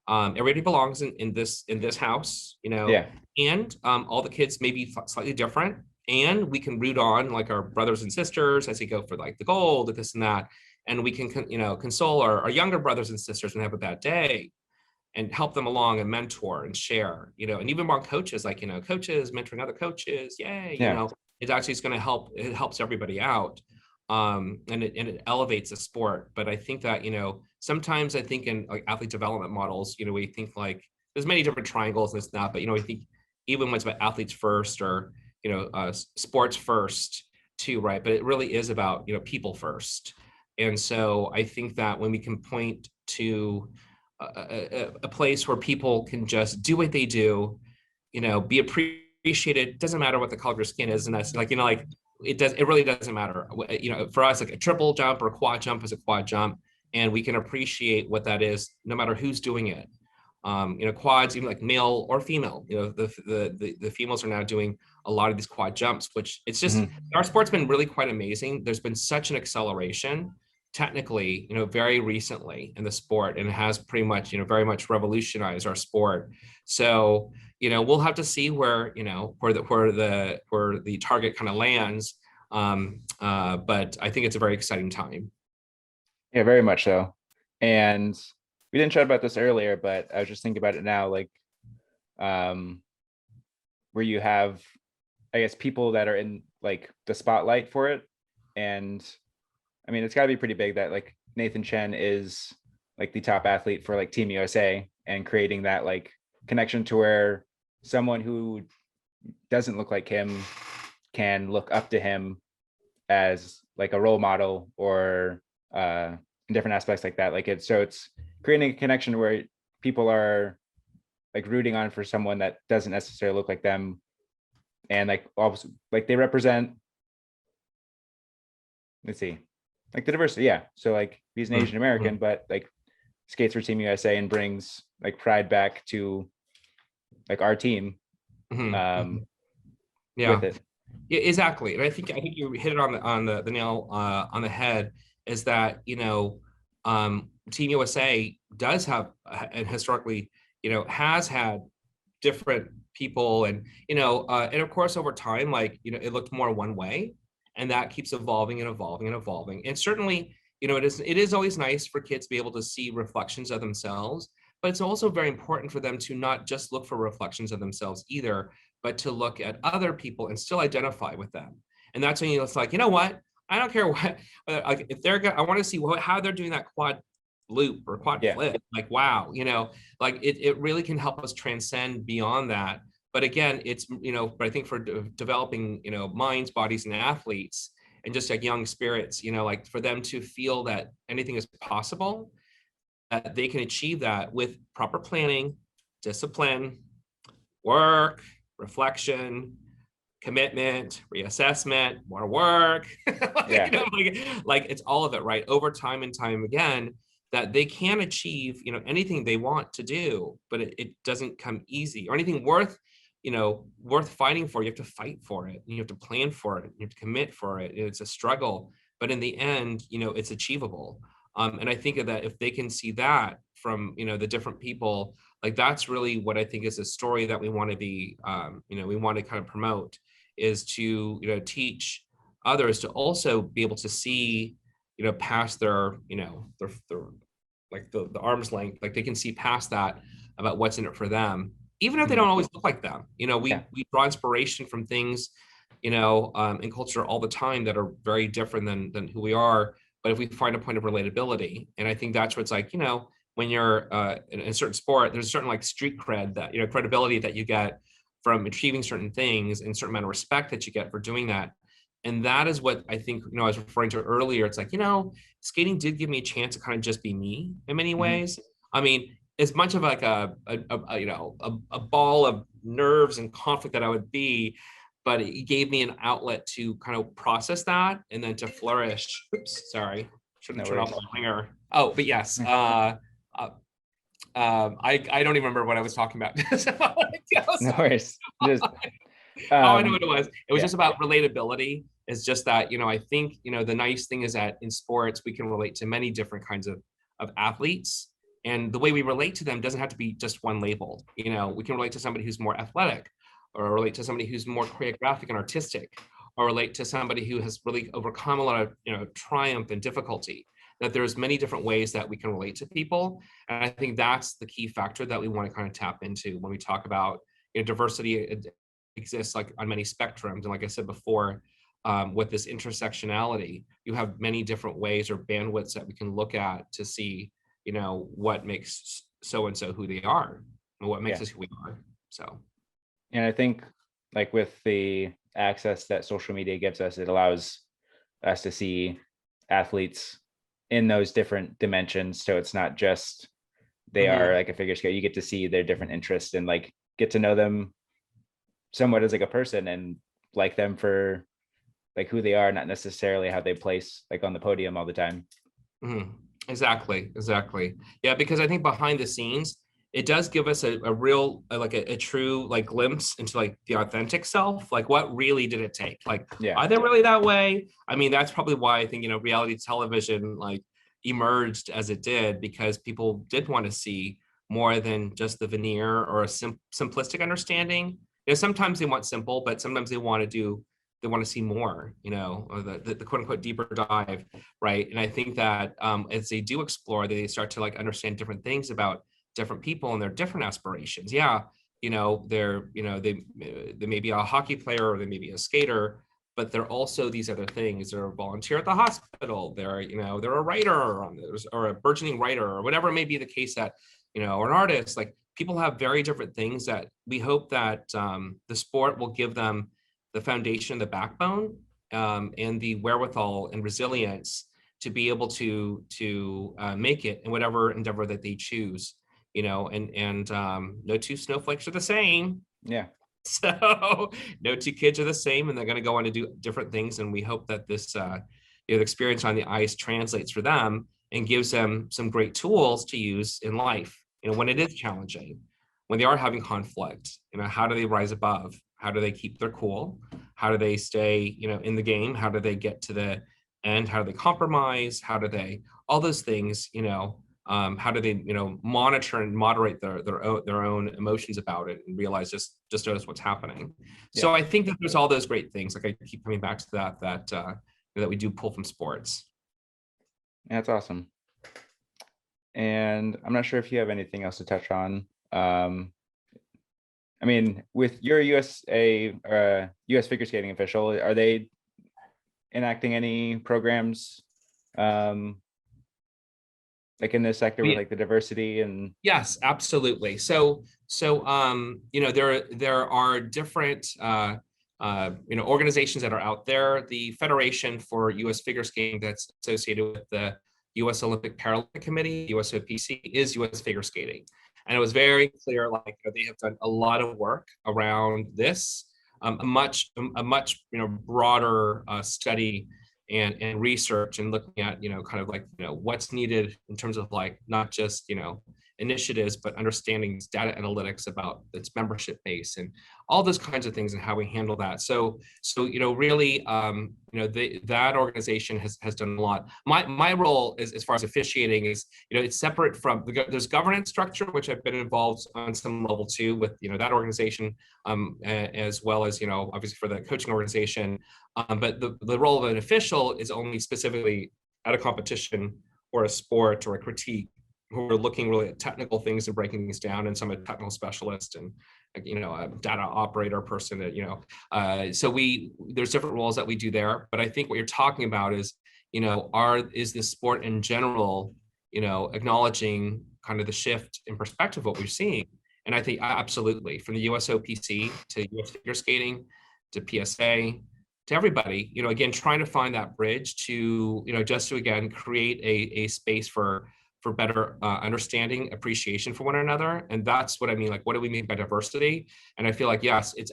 Everybody belongs in this house, and all the kids may be slightly different, and we can root on, like, our brothers and sisters as they go for, like, the gold, this and that, and we can console our younger brothers and sisters when they have a bad day, and help them along and mentor and share, and even among coaches, like, coaches mentoring other coaches, it actually is going to help. It helps everybody out. And it elevates the sport. But I think that, sometimes I think in, like, athlete development models, we think, like, there's many different triangles and this and that, but, I think even when it's about athletes first, or, sports first too, right? But it really is about, people first. And so I think that when we can point to a place where people can just do what they do, be appreciated, doesn't matter what the color of your skin is. And that's, like, it really doesn't matter. For us, like, a triple jump or a quad jump is a quad jump, and we can appreciate what that is no matter who's doing it. Quads, even like male or female, the females are now doing a lot of these quad jumps, which it's just, our sport's been really quite amazing. There's been such an acceleration technically, very recently in the sport, and it has pretty much, very much revolutionized our sport. So, we'll have to see where the target kind of lands. But I think it's a very exciting time. Yeah, very much so. And we didn't chat about this earlier, but I was just thinking about it now, like, where you have, I guess, people that are in, like, the spotlight for it. And I mean, it's got to be pretty big that, like, Nathan Chen is, like, the top athlete for, like, Team USA, and creating that, like, connection to where someone who doesn't look like him can look up to him as, like, a role model, or in different aspects like that. Like, it's creating a connection where people are, like, rooting on for someone that doesn't necessarily look like them, and, like, also, like, they represent, let's see, like, the diversity. Yeah, so, like, he's an Asian American, but, like, skates for Team USA and brings like pride back to like our team Yeah. with it. Yeah, exactly. And I think you hit it on the nail on the head, is that, you know, Team USA does have, and historically, you know, has had different people, and, you know, and of course over time, like, you know, it looked more one way, and that keeps evolving and evolving and evolving. And certainly, you know, it is always nice for kids to be able to see reflections of themselves, but it's also very important for them to not just look for reflections of themselves either, but to look at other people and still identify with them. And that's when it's like, you know what, I don't care what, like, if they're I want to see how they're doing that quad loop or quad flip, like, wow, you know, like it really can help us transcend beyond that. But again, it's, you know, but I think for developing, you know, minds, bodies, and athletes, and just like young spirits, you know, like for them to feel that anything is possible, that they can achieve that with proper planning, discipline, work, reflection, commitment, reassessment, more work. You know, like it's all of it, right? Over time and time again, that they can achieve, you know, anything they want to do, but it doesn't come easy, or anything worth, you know, worth fighting for. You have to fight for it, and you have to plan for it, you have to commit for it. It's a struggle, but in the end, you know, it's achievable. And I think that if they can see that from, you know, the different people, like that's really what I think is a story that we want to be, you know, we want to kind of promote, is to, you know, teach others to also be able to see, you know, past their, you know, their like the arm's length, like they can see past that about what's in it for them, even if they don't always look like them. You know, we draw inspiration from things, you know, in culture all the time that are very different than who we are. But if we find a point of relatability, and I think that's where it's like, you know, when you're in a certain sport, there's a certain like street cred, that, you know, credibility that you get from achieving certain things, and certain amount of respect that you get for doing that. And that is what I think, you know, I was referring to earlier. It's like, you know, skating did give me a chance to kind of just be me in many ways. I mean, as much of like a you know, a ball of nerves and conflict that I would be, but it gave me an outlet to kind of process that, and then to flourish. Oops, sorry, shouldn't turn off my ringer. Oh, but yes, I don't even remember what I was talking about. No worries. Just, I know what it was. It was just about relatability. It's just that, you know, I think, you know, the nice thing is that in sports, we can relate to many different kinds of athletes. And the way we relate to them doesn't have to be just one label. You know, we can relate to somebody who's more athletic, or relate to somebody who's more choreographic and artistic, or relate to somebody who has really overcome a lot of, you know, triumph and difficulty. That there's many different ways that we can relate to people. And I think that's the key factor that we want to kind of tap into when we talk about, you know, diversity exists like on many spectrums. And like I said before, with this intersectionality, you have many different ways or bandwidths that we can look at to see, you know, what makes so-and-so who they are, and what makes us who we are. So. And I think like with the access that social media gives us, it allows us to see athletes in those different dimensions. So it's not just they are like a figure skater. You get to see their different interests and like get to know them somewhat as like a person, and like them for like who they are, not necessarily how they place like on the podium all the time. Exactly. Yeah, because I think behind the scenes, it does give us a real, like a true like glimpse into like the authentic self. Like, what really did it take? Like, are they really that way? I mean, that's probably why I think, you know, reality television like emerged as it did, because people did want to see more than just the veneer or a simplistic understanding. You know, sometimes they want simple, but sometimes they want to see more, you know, or the quote unquote deeper dive, right? And I think that as they do explore, they start to like understand different things about different people and their different aspirations. Yeah, you know, they may be a hockey player, or they may be a skater, but they're also these other things. They're a volunteer at the hospital. They're, you know, they're a writer, or a burgeoning writer, or whatever may be the case, that, you know, or an artist. Like, people have very different things that we hope that the sport will give them the foundation, the backbone, and the wherewithal and resilience to be able to make it in whatever endeavor that they choose. You know, and no two snowflakes are the same. Yeah. So no two kids are the same, and they're going to go on to do different things. And we hope that this, you know, the experience on the ice translates for them and gives them some great tools to use in life, when it is challenging, when they are having conflict. How do they rise above? How do they keep their cool? How do they stay, in the game? How do they get to the end? How do they compromise? How do they, all those things, how do they, monitor and moderate their own emotions about it and realize just notice what's happening. Yeah. So I think that there's all those great things. Like I keep coming back to that we do pull from sports. That's awesome. And I'm not sure if you have anything else to touch on. I mean, with your US figure skating official, are they enacting any programs like in this sector with like the diversity and? Yes, absolutely. So there are different organizations that are out there. The Federation for US Figure Skating, that's associated with the US Olympic Paralympic Committee, USOPC, is US Figure Skating. And it was very clear, like they have done a lot of work around this, a much broader study and research, and looking at kind of like what's needed in terms of like not just initiatives, but understanding data analytics about its membership base and all those kinds of things and how we handle that. So really that organization has done a lot. My role as far as officiating is it's separate from there's governance structure, which I've been involved on some level too with that organization, as well as obviously for the coaching organization. But the role of an official is only specifically at a competition or a sport or a critique, who are looking really at technical things and breaking things down, and some a technical specialist and a data operator person. So there's different roles that we do there. But I think what you're talking about is is the sport in general acknowledging kind of the shift in perspective of what we're seeing. And I think absolutely, from the USOPC to US Figure Skating to PSA to everybody, again, trying to find that bridge to just to again create a space for better understanding, appreciation for one another. And that's what I mean, like, what do we mean by diversity? And I feel like, yes, it's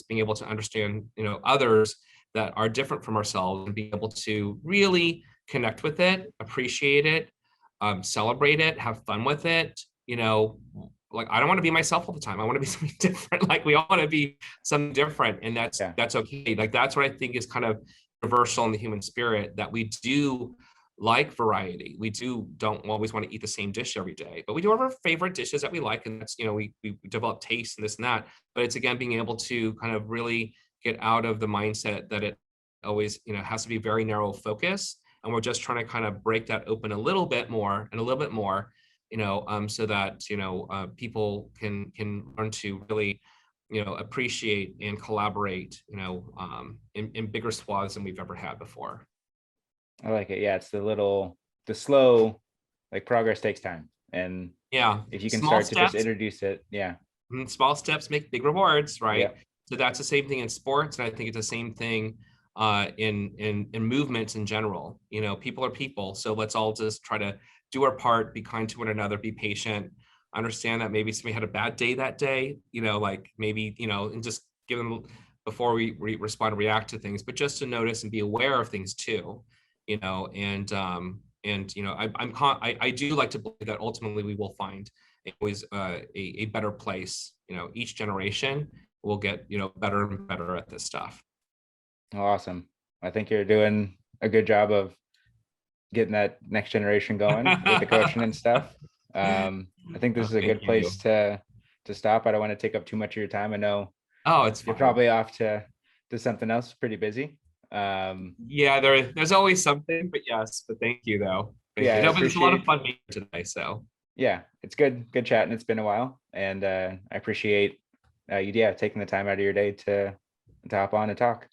being able to understand, others that are different from ourselves, and being able to really connect with it, appreciate it, celebrate it, have fun with it. Like, I don't want to be myself all the time. I want to be something different. Like, we all want to be something different, and that's okay. Like, that's what I think is kind of universal in the human spirit, that we do like variety. We don't always want to eat the same dish every day, but we do have our favorite dishes that we like, and that's we develop taste and this and that. But it's again being able to kind of really get out of the mindset that it always has to be very narrow focus, and we're just trying to kind of break that open a little bit more and a little bit more, so that people can learn to really appreciate and collaborate in bigger swaths than we've ever had before. I like it. Yeah, it's the slow, like, progress takes time. And if you can start to just introduce it, small steps make big rewards, right? Yeah. So that's the same thing in sports, and I think it's the same thing in movements in general. People are people, so let's all just try to do our part, be kind to one another, be patient, understand that maybe somebody had a bad day that day, like maybe and just give them, before we respond and react to things, but just to notice and be aware of things too. I do like to believe that ultimately we will find always a better place. Each generation will get better and better at this stuff. Awesome. I think you're doing a good job of getting that next generation going with the coaching and stuff. I think this is a good place to stop. I don't want to take up too much of your time. I know it's you're probably off to something else, pretty busy. There's always something, but yes, but thank you though. But it's a lot of fun meeting today. So it's good chatting. It's been a while, and I appreciate you taking the time out of your day to hop on and talk.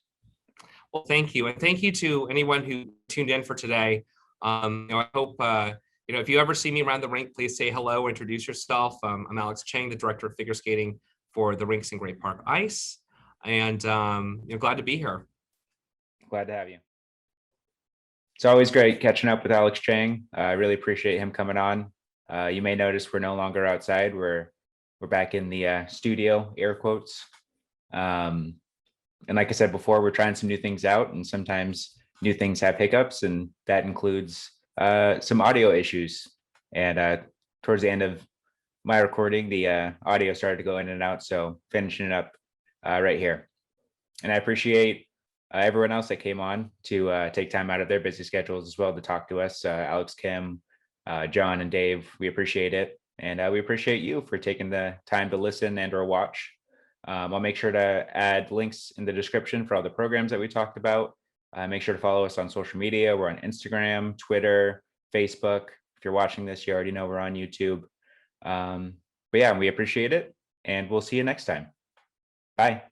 Well, thank you, and thank you to anyone who tuned in for today. I hope if you ever see me around the rink, please say hello, introduce yourself. I'm Alex Chang, the director of figure skating for the Rinks in Great Park Ice, and glad to be here. Glad to have you. It's always great catching up with Alex Chang. I really appreciate him coming on. You may notice we're no longer outside. We're back in the studio, air quotes. And like I said before, we're trying some new things out, and sometimes new things have hiccups, and that includes some audio issues, and towards the end of my recording, the audio started to go in and out. So finishing it up right here. And I appreciate everyone else that came on to take time out of their busy schedules as well to talk to us. Alex, Kim, Jon, and Dave, we appreciate it. And we appreciate you for taking the time to listen and or watch. I'll make sure to add links in the description for all the programs that we talked about. Make sure to follow us on social media. We're on Instagram, Twitter, Facebook. If you're watching this, you already know we're on YouTube. But yeah, we appreciate it, and we'll see you next time. Bye.